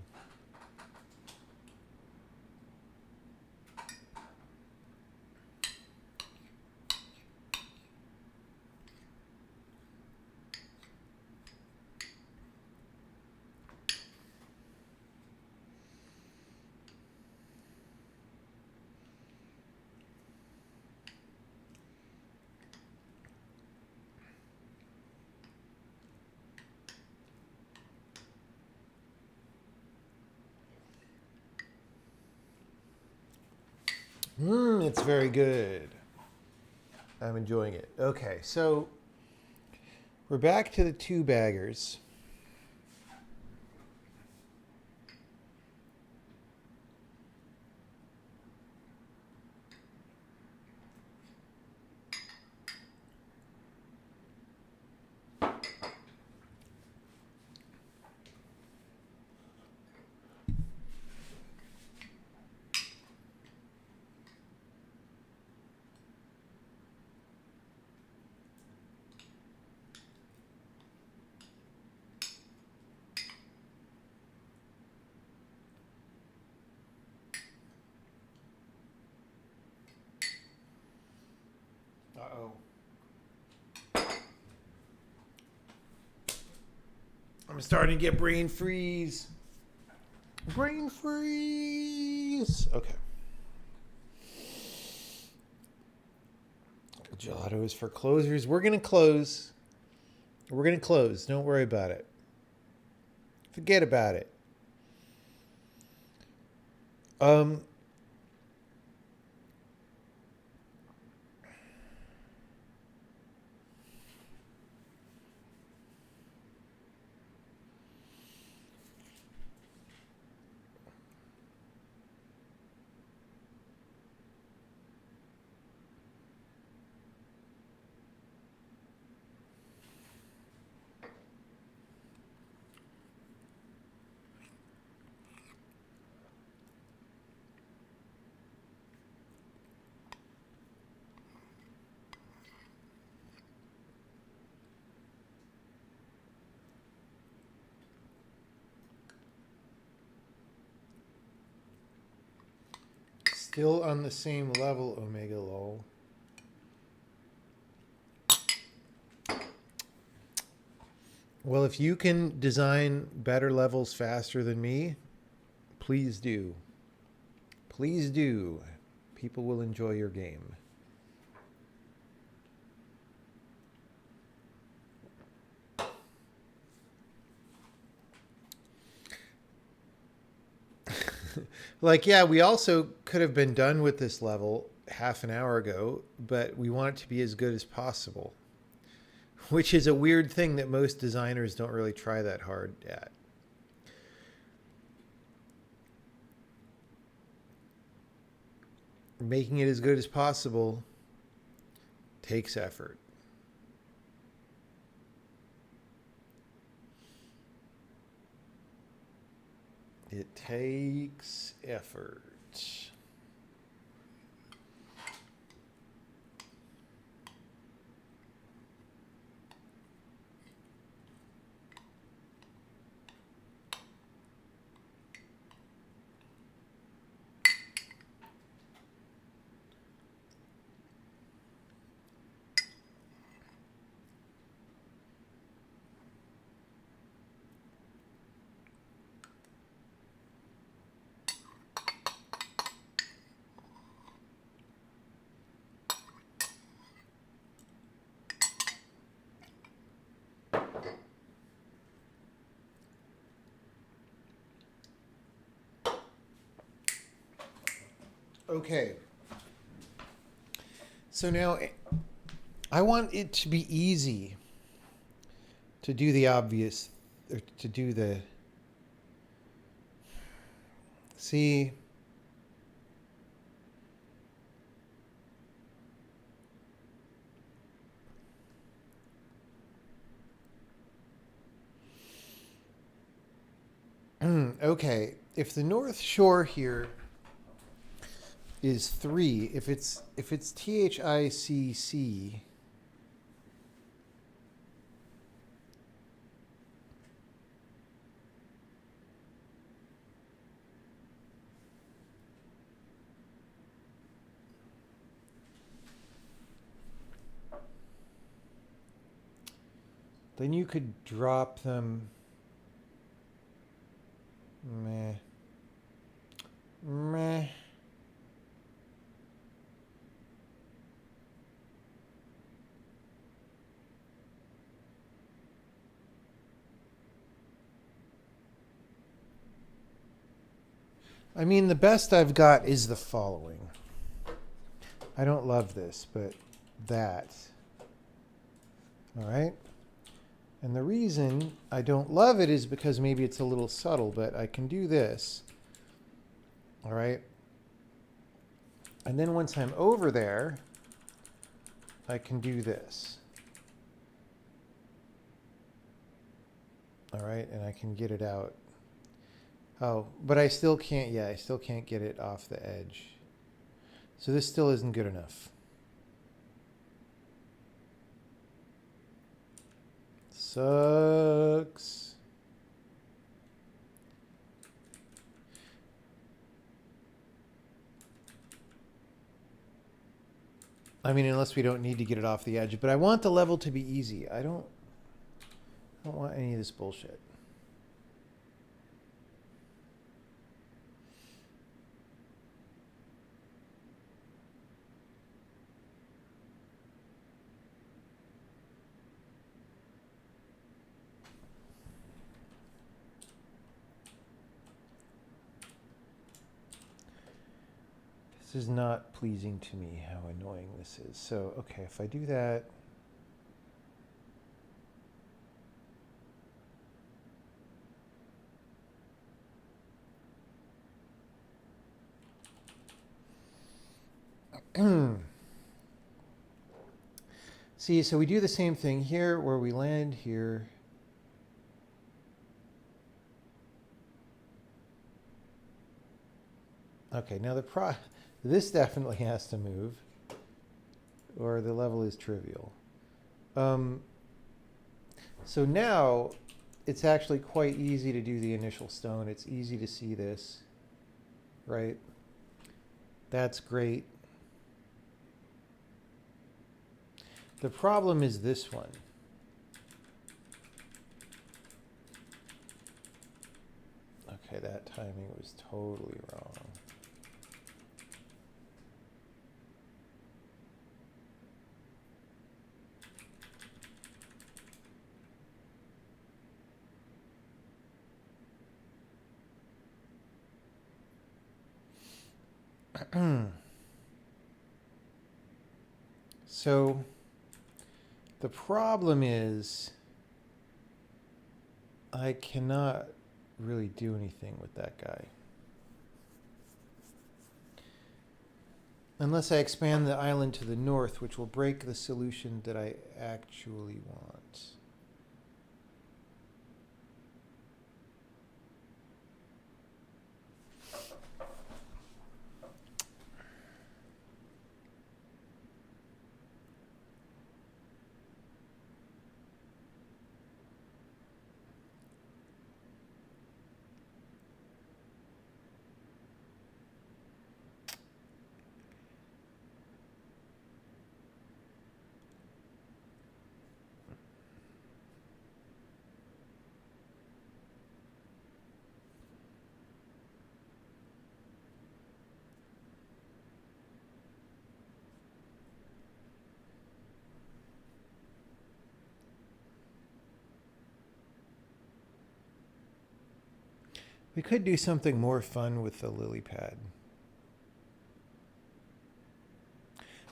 It's very good. I'm enjoying it. Okay, so we're back to the 2-baggers. Uh-oh. I'm starting to get brain freeze. Brain freeze. Okay. Gelato is for closers. We're going to close. We're going to close. Don't worry about it. Forget about it. Still on the same level, Omega Lol. Well, if you can design better levels faster than me, please do. Please do. People will enjoy your game. Like, yeah, we also could have been done with this level half an hour ago, but we want it to be as good as possible, which is a weird thing that most designers don't really try that hard at. Making it as good as possible takes effort. It takes effort. Okay. So now I want it to be easy to do the obvious, or to do the... See... Okay, if the North Shore here is 3, if it's THICC, then you could drop them. Meh. Meh. I mean, the best I've got is the following. I don't love this, but that. All right? And the reason I don't love it is because maybe it's a little subtle, but I can do this. All right? And then once I'm over there, I can do this. All right? And I can get it out. Oh, but I still can't, I still can't get it off the edge. So this still isn't good enough. Sucks. I mean, unless we don't need to get it off the edge. But I want the level to be easy. I don't want any of this bullshit. This is not pleasing to me, how annoying this is. So, okay, if I do that... See, so we do the same thing here, where we land here. Okay, now this definitely has to move, or the level is trivial. So now it's actually quite easy to do the initial stone. It's easy to see this, right? That's great. The problem is this one. Okay, that timing was totally wrong. So the problem is I cannot really do anything with that guy. Unless I expand the island to the north, which will break the solution that I actually want. We could do something more fun with the lily pad.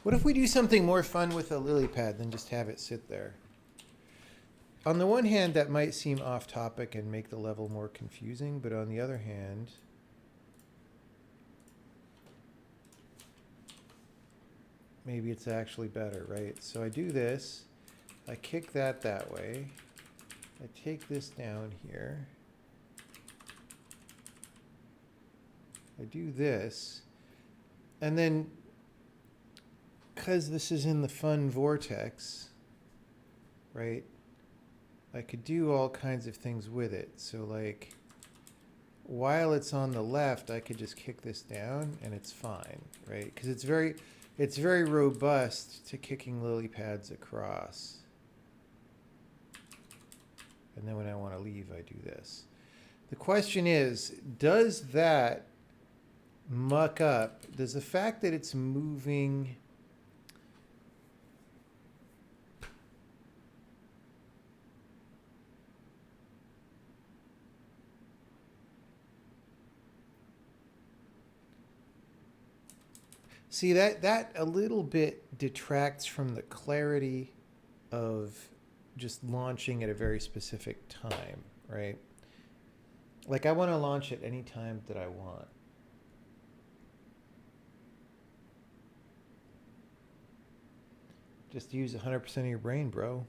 What if we do something more fun with a lily pad than just have it sit there? On the one hand, that might seem off topic and make the level more confusing, but on the other hand, maybe it's actually better, right? So I do this, I kick that way, I take this down here, I do this, and then, because this is in the fun vortex, right, I could do all kinds of things with it. So like, while it's on the left, I could just kick this down and it's fine, right? Because it's very robust to kicking lily pads across. And then when I want to leave, I do this. The question is, does that muck up? Does the fact that it's moving... See, that a little bit detracts from the clarity of just launching at a very specific time, right? Like, I want to launch at any time that I want. Just use 100% of your brain, bro.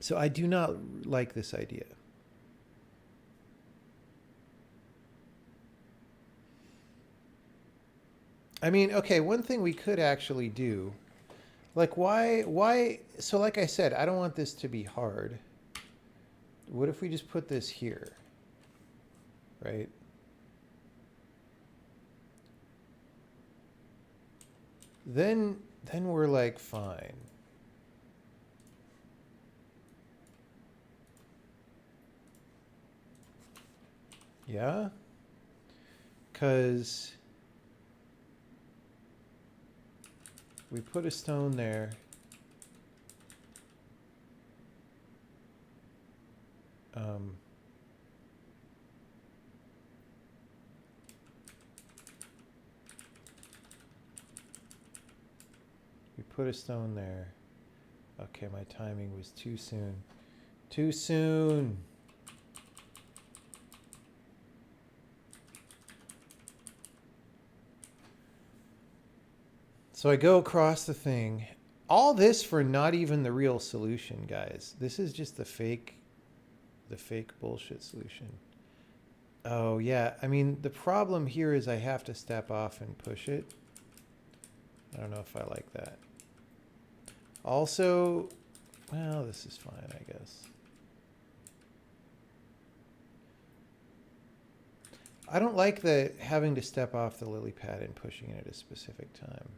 So I do not like this idea. I mean, okay, one thing we could actually do, like why, so like I said, I don't want this to be hard. What if we just put this here, right? Then we're like fine. Yeah? 'Cause we put a stone there. We put a stone there. Okay, my timing was too soon. Too soon. So I go across the thing. All this for not even the real solution, guys. This is just the fake bullshit solution. Oh, yeah. I mean, the problem here is I have to step off and push it. I don't know if I like that. Also, well, this is fine, I guess. I don't like the having to step off the lily pad and pushing it at a specific time.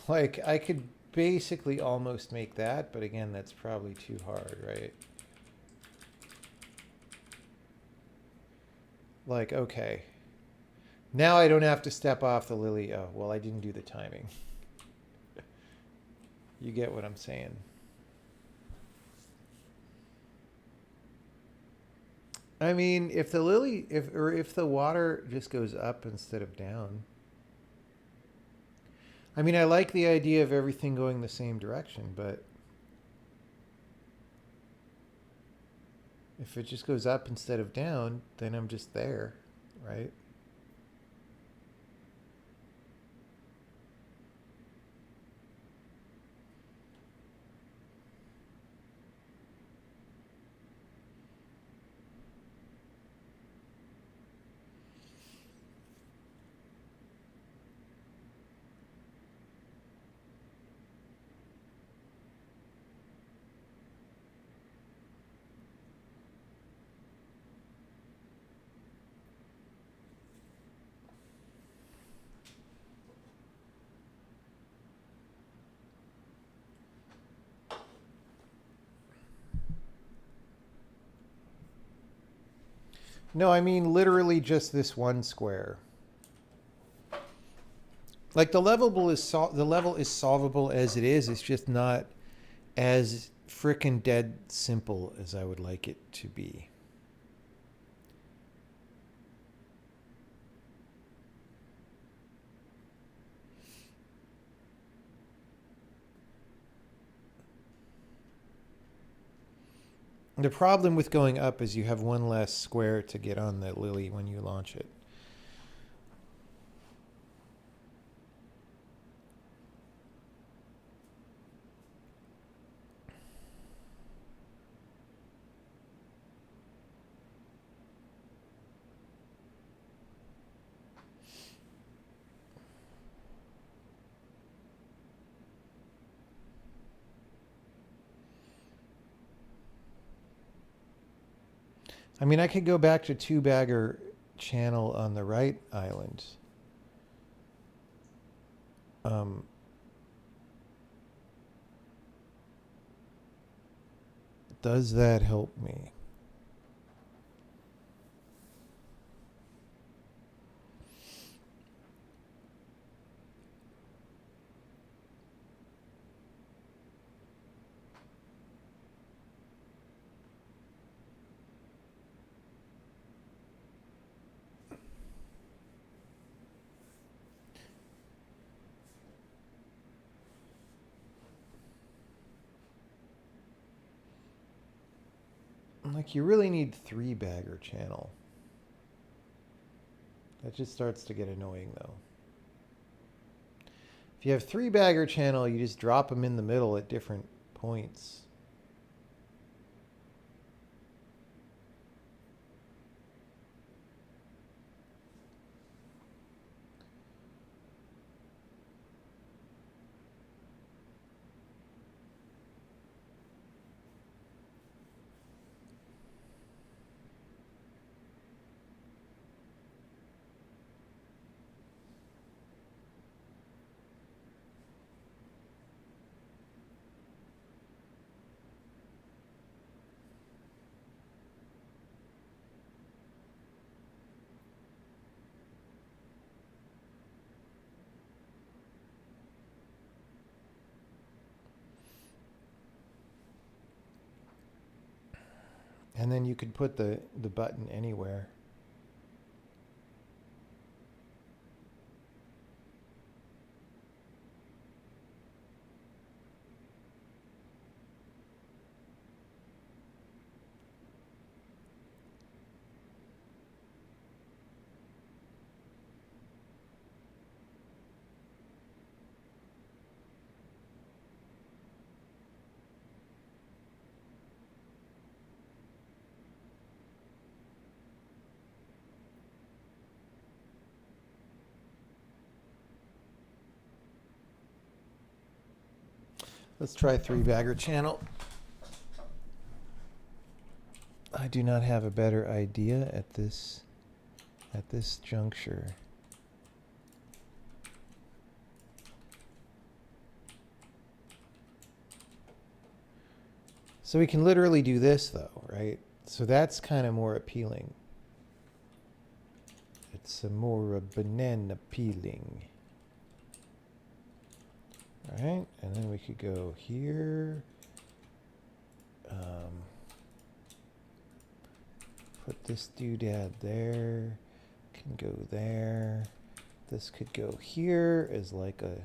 Like, I could basically almost make that, but again, that's probably too hard, right? Like, okay. Now I don't have to step off the lily. Oh, well, I didn't do the timing. You get what I'm saying. I mean, if the water just goes up instead of down. I mean, I like the idea of everything going the same direction, but if it just goes up instead of down, then I'm just there, right? No, I mean literally just this one square. Like the level is solvable as it is. It's just not as frickin' dead simple as I would like it to be. The problem with going up is you have one less square to get on the lily when you launch it. I mean, I could go back to two-bagger channel on the right island. Does that help me? Like, you really need three-bagger channel. That just starts to get annoying, though. If you have three-bagger channel, you just drop them in the middle at different points. And then you could put the button anywhere. Let's try three-bagger channel. I do not have a better idea at this juncture. So we can literally do this though, right? So that's kind of more appealing. It's a more banana peeling. All right, and then we could go here. Put this doodad there. Can go there. This could go here as like a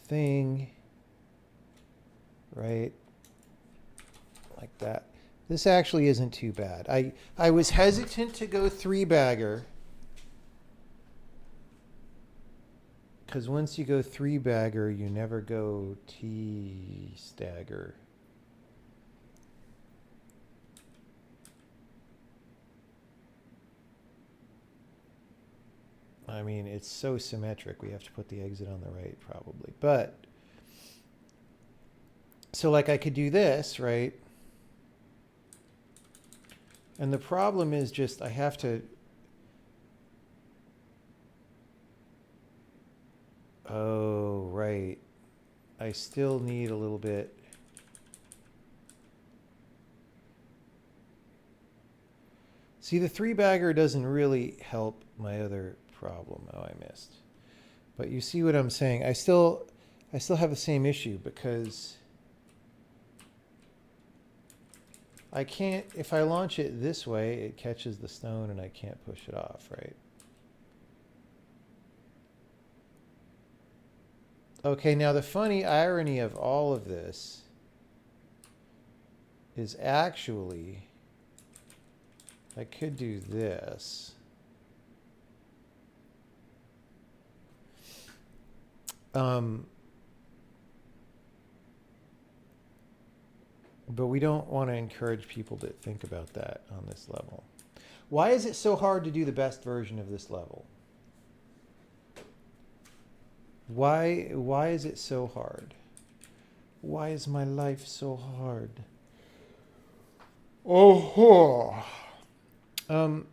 thing, right? Like that. This actually isn't too bad. I was hesitant to go three-bagger, because once you go three-bagger, you never go T-stagger. I mean, it's so symmetric. We have to put the exit on the right, probably. But, so like I could do this, right? And the problem is just I have to... Oh, right. I still need a little bit. See, the three bagger doesn't really help my other problem. Oh, I missed. But you see what I'm saying? I still have the same issue because I can't, if I launch it this way, it catches the stone and I can't push it off, right? Okay, now the funny irony of all of this is actually I could do this. But we don't want to encourage people to think about that on this level. Why is it so hard to do the best version of this level? Why is it so hard? Why is my life so hard? Oh. How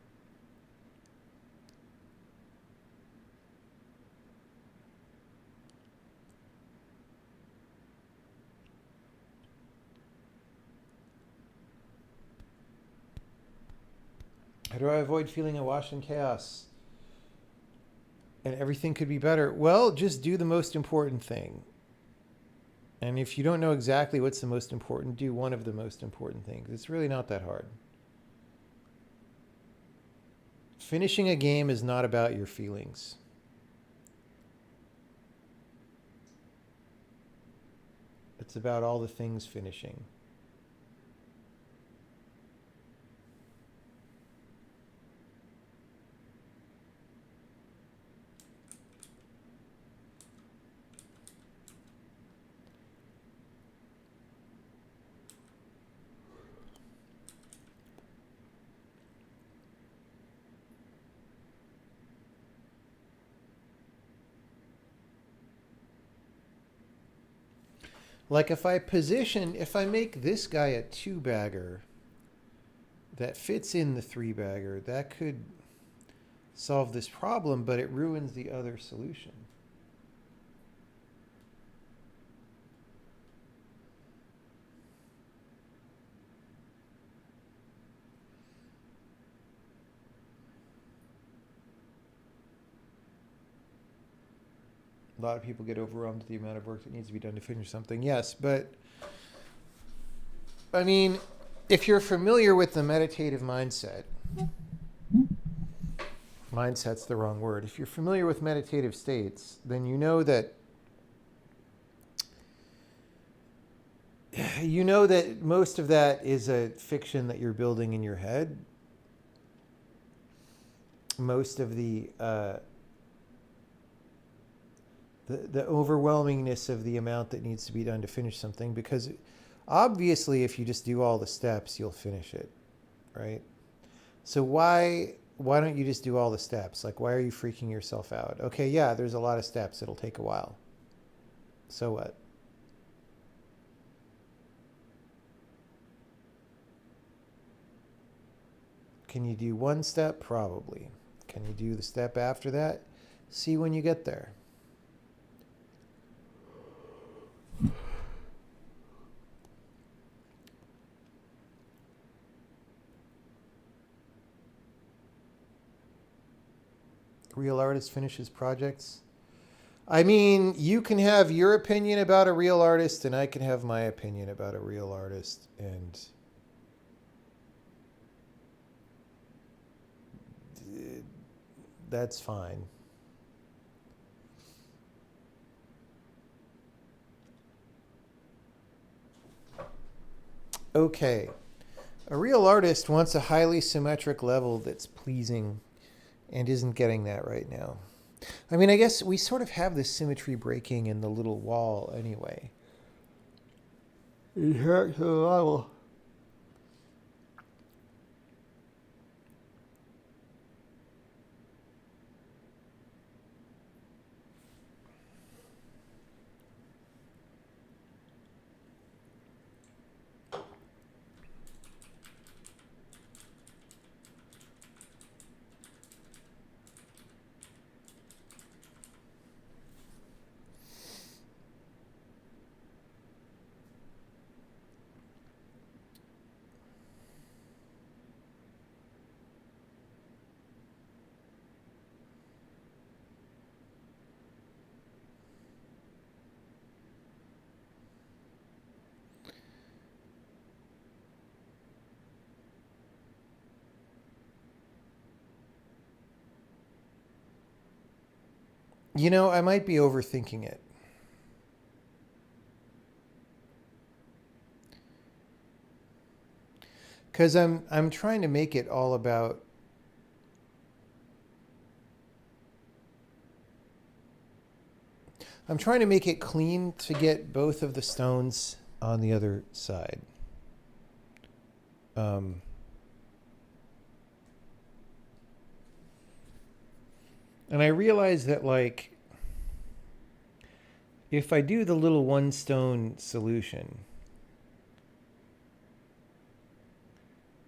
do I avoid feeling awash in chaos? And everything could be better. Well, just do the most important thing. And if you don't know exactly what's the most important, do one of the most important things. It's really not that hard. Finishing a game is not about your feelings. It's about all the things finishing. Like if I make this guy a 2-bagger that fits in the 3-bagger, that could solve this problem, but it ruins the other solution. A lot of people get overwhelmed with the amount of work that needs to be done to finish something. Yes, but I mean, if you're familiar with the meditative mindset, mindset's the wrong word. If you're familiar with meditative states, then you know that most of that is a fiction that you're building in your head. Most of the overwhelmingness of the amount that needs to be done to finish something, because obviously if you just do all the steps, you'll finish it, right? So why don't you just do all the steps? Like, why are you freaking yourself out? Okay, yeah, there's a lot of steps. It'll take a while. So what? Can you do one step? Probably. Can you do the step after that? See when you get there. Real artist finishes projects. I mean, you can have your opinion about a real artist, and I can have my opinion about a real artist, and that's fine. Okay. A real artist wants a highly symmetric level that's pleasing and isn't getting that right now. I mean, I guess we sort of have this symmetry breaking in the little wall anyway. It hurts a level. You know, I might be overthinking it. Cuz I'm trying to make it all about I'm trying to make it clean to get both of the stones on the other side. And I realize that, like, if I do the little one stone solution,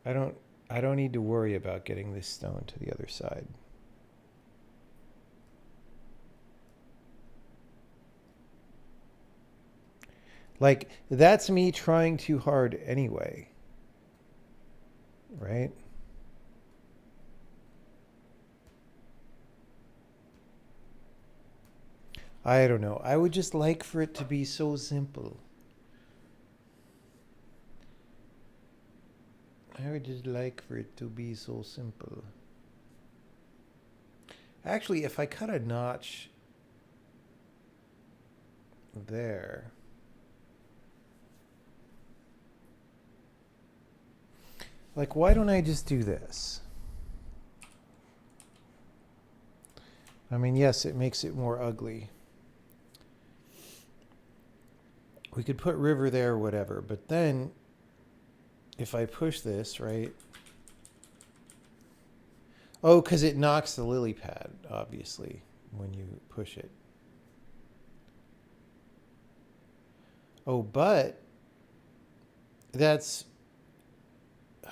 I don't need to worry about getting this stone to the other side. Like, that's me trying too hard anyway. Right? I don't know. I would just like for it to be so simple. I would just like for it to be so simple. Actually, if I cut a notch there, like, why don't I just do this? I mean, yes, it makes it more ugly. We could put river there or whatever, but then if I push this, right? Oh, because it knocks the lily pad, obviously, when you push it. Oh, but that's...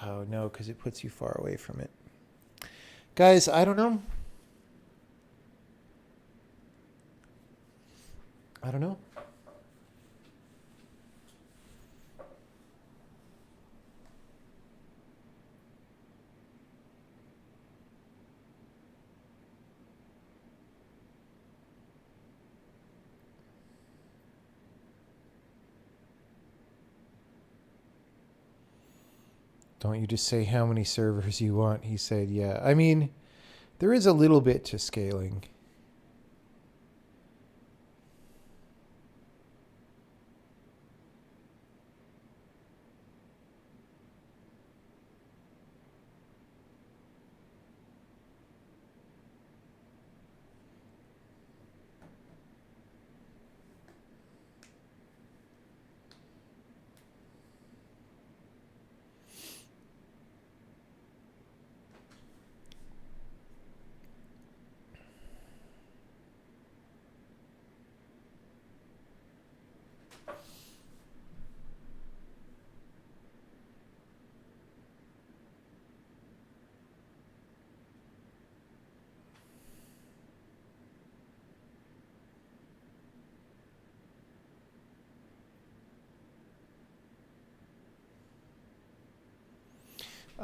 Oh, no, because it puts you far away from it. Guys, I don't know. I don't know. Don't you just say how many servers you want? He said, yeah. I mean, there is a little bit to scaling.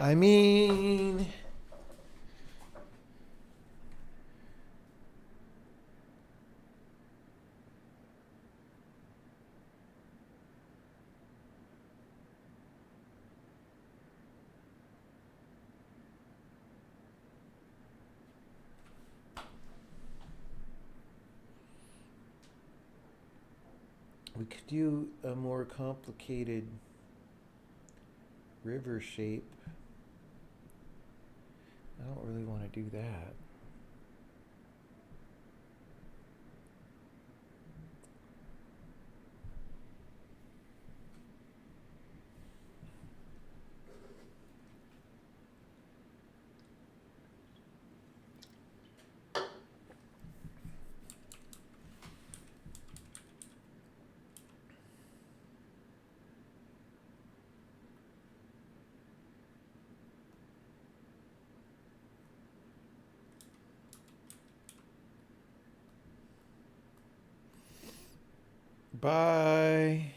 I mean... We could do a more complicated river shape. I don't really want to do that. Bye.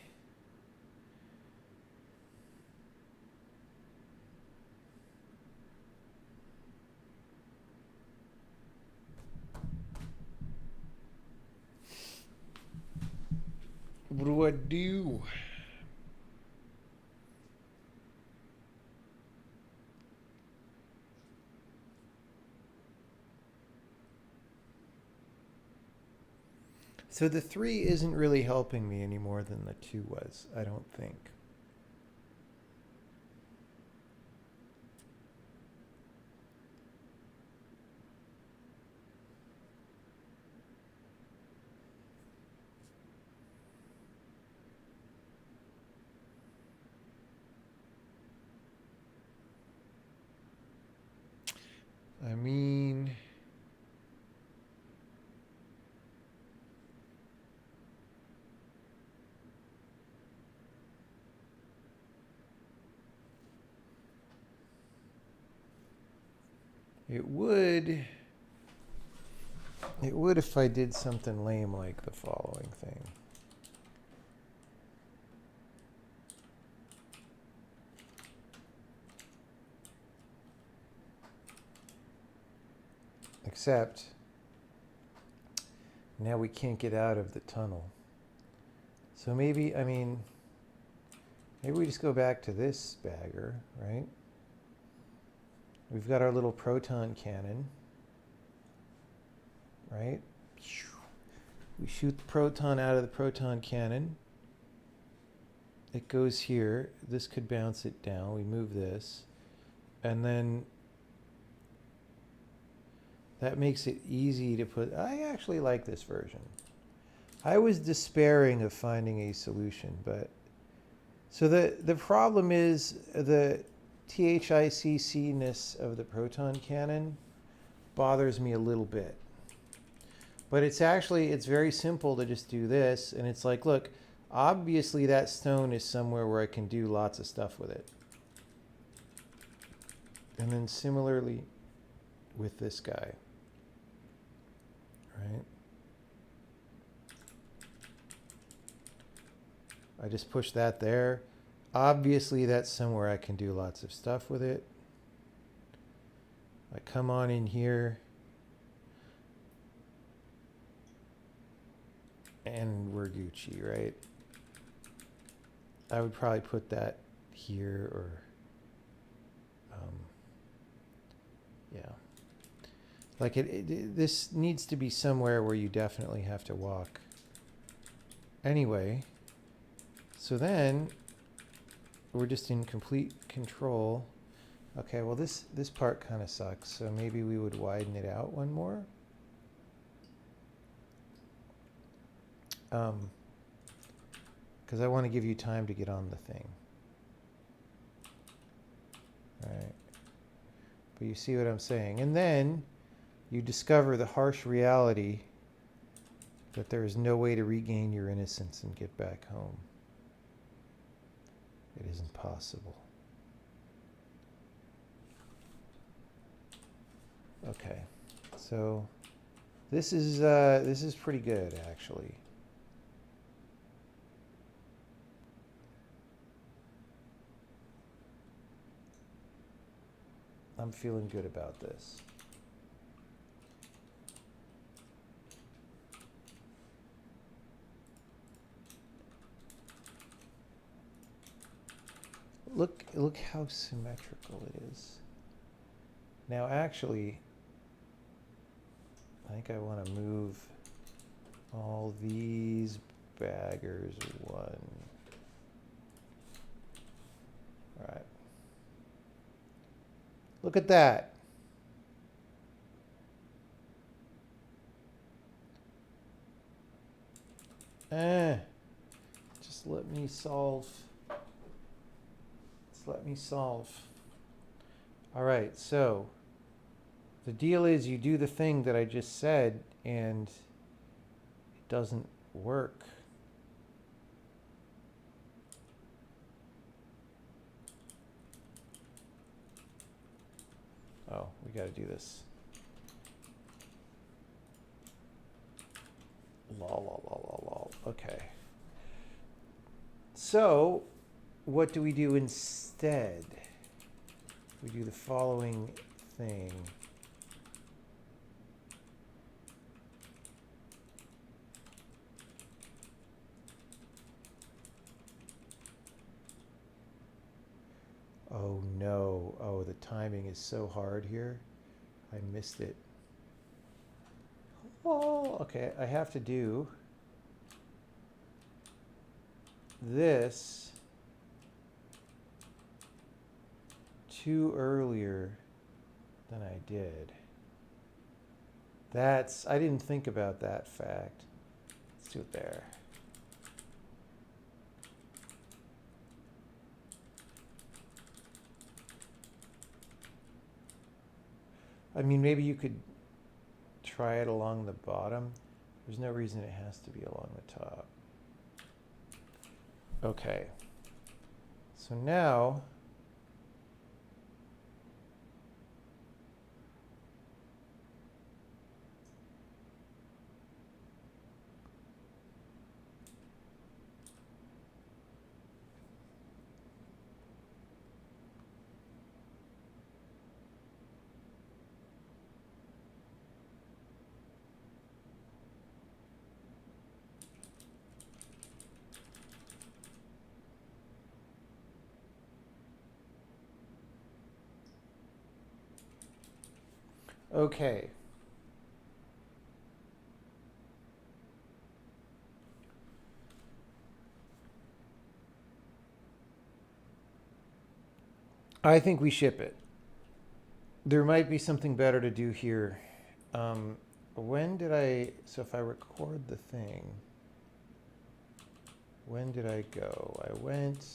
What do I do? So the 3 isn't really helping me any more than the 2 was, I don't think. I mean, it would if I did something lame like the following thing. Except now we can't get out of the tunnel. So maybe, I mean, maybe we just go back to this bagger, right? We've got our little proton cannon, right? We shoot the proton out of the proton cannon. It goes here. This could bounce it down. We move this. And then that makes it easy to put. I actually like this version. I was despairing of finding a solution, but so the problem is the THICC-ness of the proton cannon bothers me a little bit. But it's very simple to just do this, and it's like, look, obviously that stone is somewhere where I can do lots of stuff with it. And then similarly with this guy, right? I just push that there. Obviously that's somewhere I can do lots of stuff with it. I come on in here. And we're Gucci, right? I would probably put that here or, yeah. Like this needs to be somewhere where you definitely have to walk. Anyway, so then we're just in complete control. Okay, well this part kind of sucks, so maybe we would widen it out one more. Because I want to give you time to get on the thing. All right. But you see what I'm saying. And then you discover the harsh reality that there is no way to regain your innocence and get back home. It isn't possible. Okay. So this is pretty good, actually. I'm feeling good about this. Look how symmetrical it is. Now actually, I think I want to move all these baggers one. All right. Look at that. Just let me solve. Just let me solve. All right, so the deal is you do the thing that I just said and it doesn't work. Oh, we got to do this. Lol. Okay. So, what do we do instead? We do the following thing. Oh no. Oh, the timing is so hard here. I missed it. Oh, okay. I have to do this to earlier than I did. I didn't think about that fact. Let's do it there. I mean, maybe you could try it along the bottom. There's no reason it has to be along the top. Okay. So now okay. I think we ship it. There might be something better to do here. When did so if I record the thing, when did I go? I went,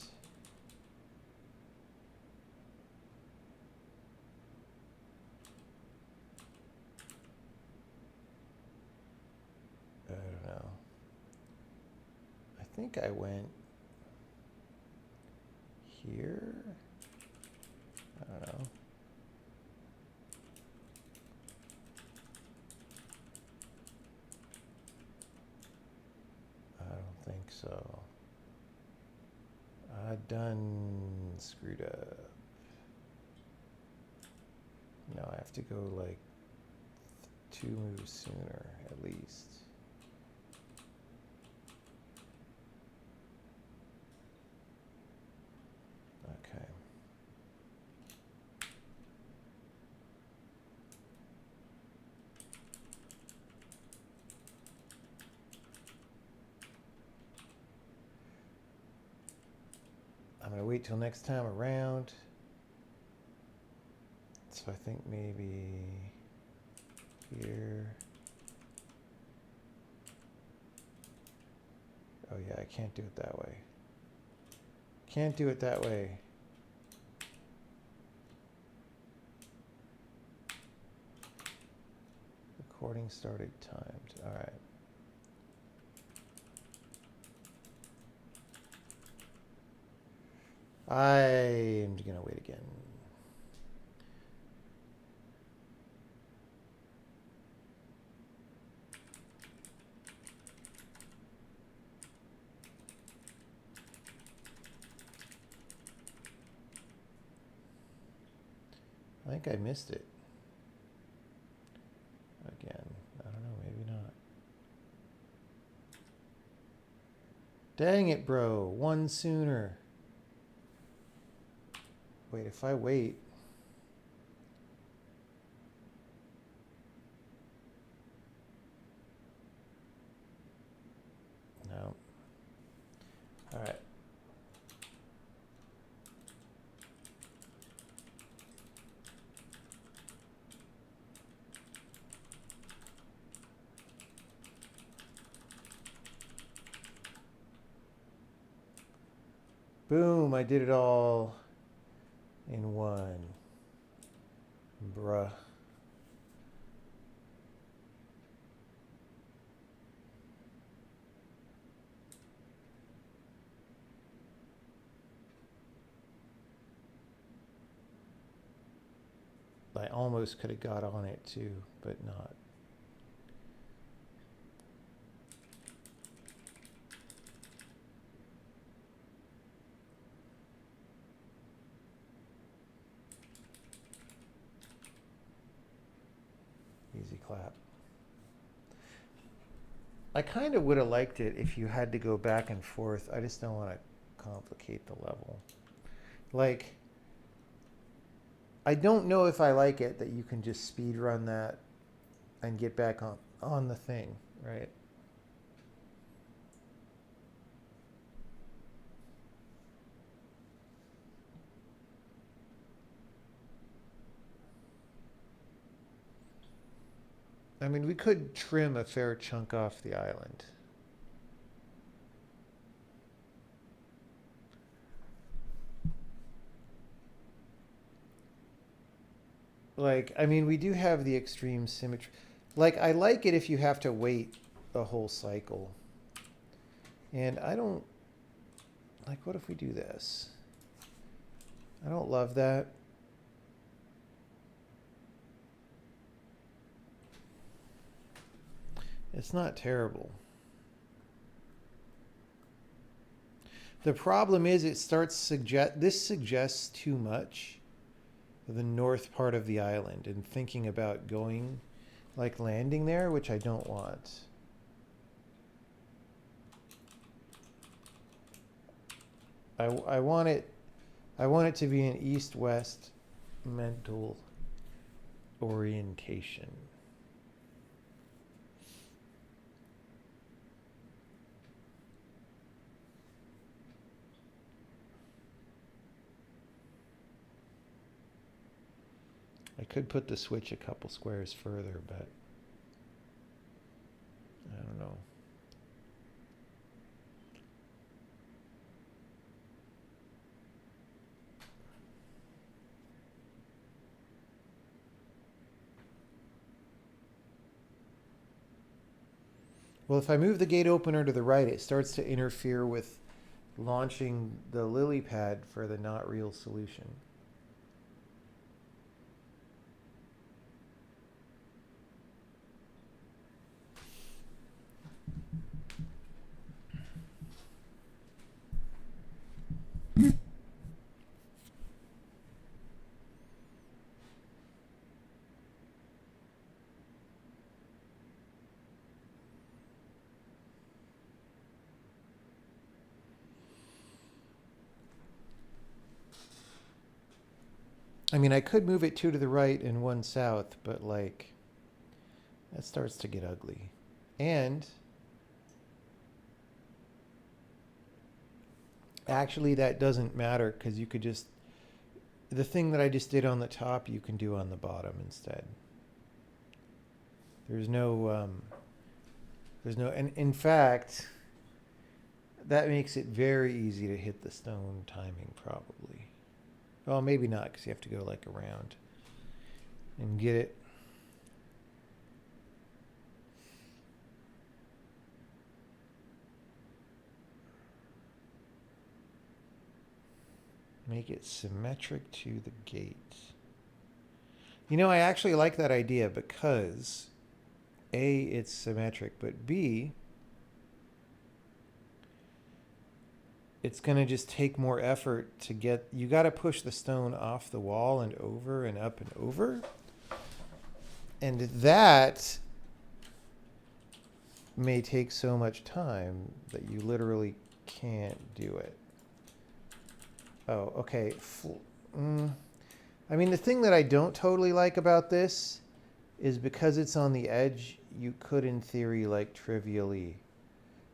I don't know. I think I went here. I don't know. I don't think so. I done screwed up. No, I have to go like 2 moves sooner at least. Okay. I'm going to wait till next time around. So I think maybe here. Oh yeah, I can't do it that way. Can't do it that way. Recording started timed. All right. I'm gonna wait again. I think I missed it. Again, I don't know, maybe not. Dang it, bro. One sooner. Wait, if I wait. No. All right. Boom, I did it all in one. Bruh. I almost could have got on it too, but not. Easy clap. I kind of would have liked it if you had to go back and forth. I just don't want to complicate the level. Like, I don't know if I like it that you can just speed run that and get back on the thing, right? I mean, we could trim a fair chunk off the island. Like, I mean, we do have the extreme symmetry. Like, I like it if you have to wait a whole cycle. And I don't... Like, what if we do this? I don't love that. It's not terrible. The problem is it starts this suggests too much of the north part of the island and thinking about going, like landing there, which I don't want. I want it to be an east-west mental orientation. I could put the switch a couple squares further, but I don't know. Well, if I move the gate opener to the right, it starts to interfere with launching the lily pad for the not real solution. I mean, I could move it 2 to the right and 1 south, but like, that starts to get ugly. And actually that doesn't matter because you could just, the thing that I just did on the top, you can do on the bottom instead. There's no, and in fact, that makes it very easy to hit the stone timing probably. Well, maybe not, because you have to go like around and get it. Make it symmetric to the gate. You know, I actually like that idea because A, it's symmetric, but B, it's going to just take more effort to get, you got to push the stone off the wall and over and up and over. And that may take so much time that you literally can't do it. Oh, okay. I mean, the thing that I don't totally like about this is because it's on the edge, you could in theory like trivially,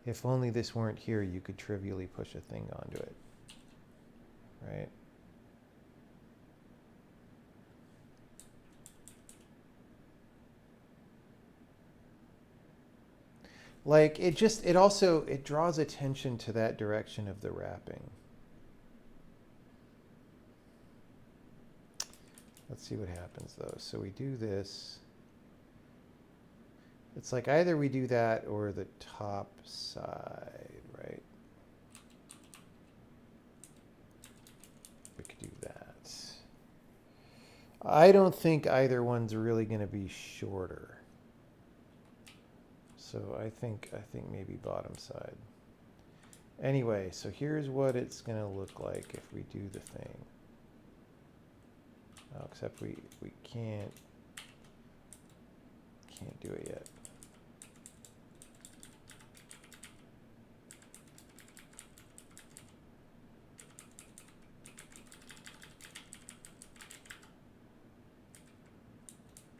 if only this weren't here, you could trivially push a thing onto it, right? Like it also draws attention to that direction of the wrapping. Let's see what happens though. So we do this. It's like either we do that or the top side, right? We could do that. I don't think either one's really going to be shorter. So I think maybe bottom side. Anyway, so here's what it's going to look like if we do the thing. Oh, except we can't do it yet.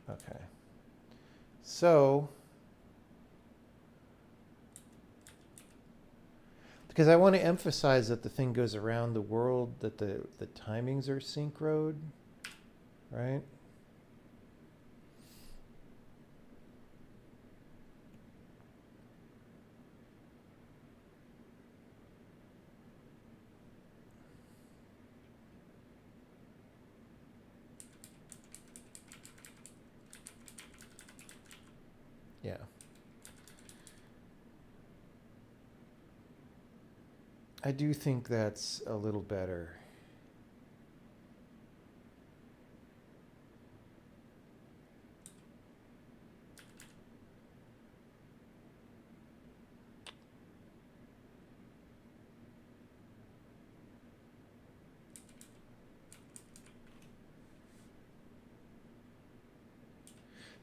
Okay. So, because I want to emphasize that the thing goes around the world, that the timings are synchroned, right? I do think that's a little better.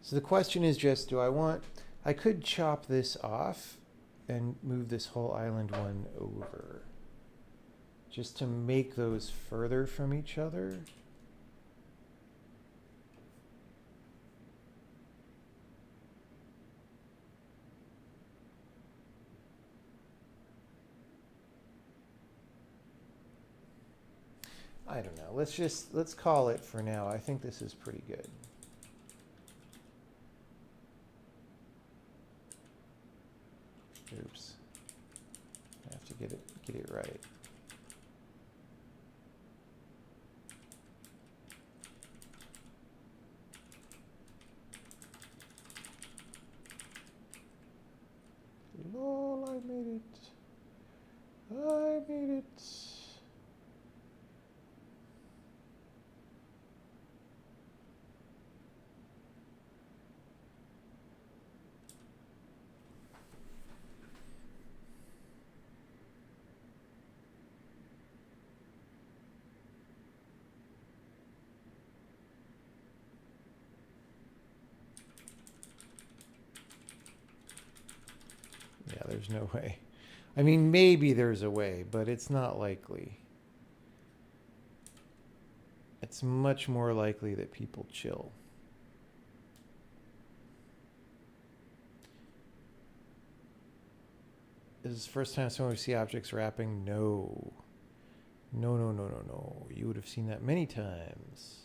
So the question is just, do I want... I could chop this off and move this whole island one over. Just to make those further from each other. I don't know. Let's call it for now. I think this is pretty good. Oops. I have to get it right. Lol, I made it. I made it. Yeah, there's no way. I mean, maybe there's a way, but it's not likely. It's much more likely that people chill. Is this the first time someone would see objects wrapping? No. No, no, no, no, no. You would have seen that many times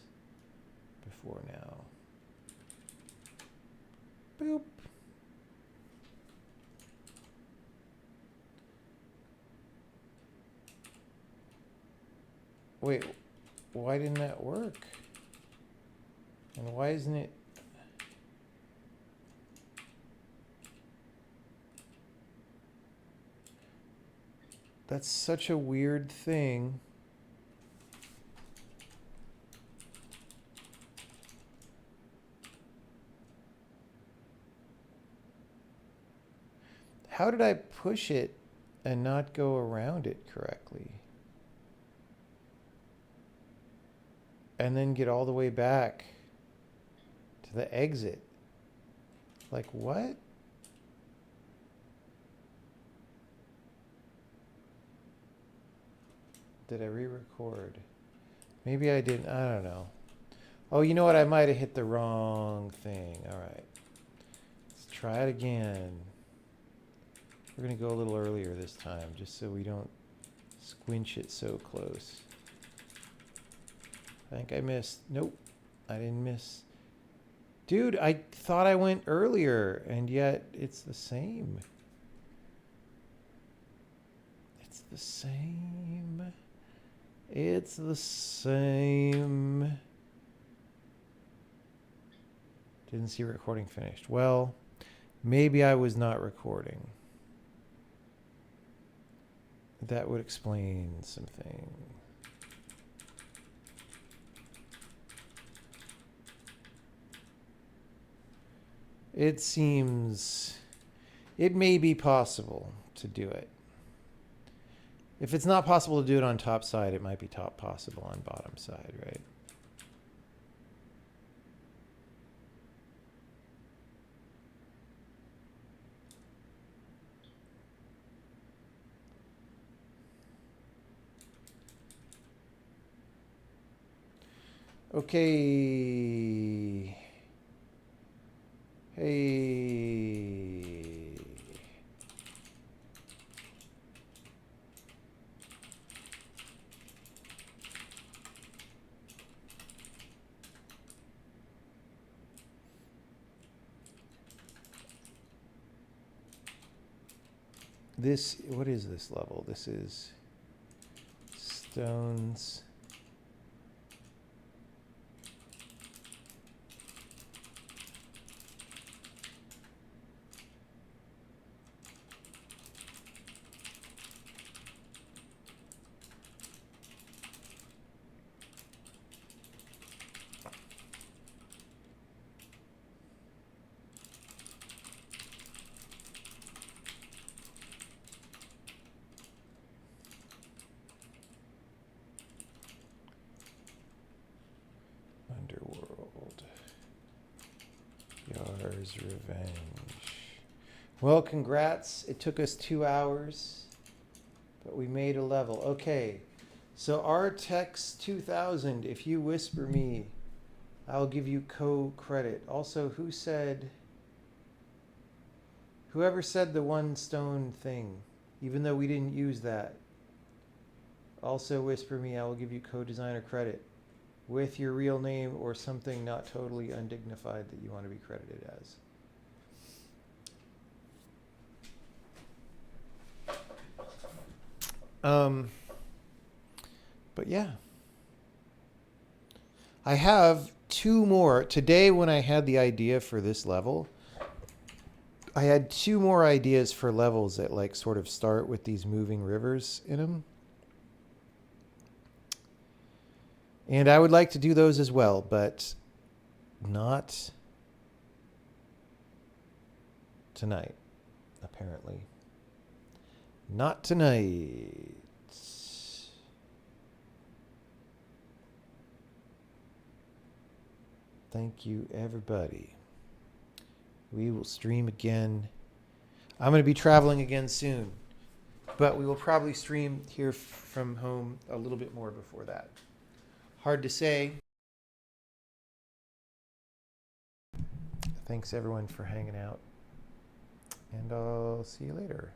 before now. Boop. Wait, why didn't that work? And why isn't it? That's such a weird thing. How did I push it and not go around it correctly? And then get all the way back to the exit. Like what? Did I re-record? Maybe I didn't. I don't know. Oh, you know what? I might have hit the wrong thing. All right. Let's try it again. We're going to go a little earlier this time, just so we don't squinch it so close. I think I missed. Nope. I didn't miss. Dude, I thought I went earlier, and yet it's the same. It's the same. It's the same. Didn't see recording finished. Well, maybe I was not recording. That would explain something. It seems it may be possible to do it. If it's not possible to do it on top side, it might be possible on bottom side, right? Okay. Hey. This, what is this level? This is stones. Emperor's Revenge. Well, congrats. It took us 2 hours, but we made a level. Okay, so Artex 2000, if you whisper me, I'll give you co-credit. Also, whoever said the one stone thing, even though we didn't use that, also whisper me, I will give you co-designer credit with your real name or something not totally undignified that you want to be credited as. But yeah. I have 2 more. Today when I had the idea for this level, I had 2 more ideas for levels that like sort of start with these moving rivers in them. And I would like to do those as well, but not tonight, apparently. Not tonight. Thank you, everybody. We will stream again. I'm going to be traveling again soon, but we will probably stream here from home a little bit more before that. Hard to say. Thanks, everyone, for hanging out, and I'll see you later.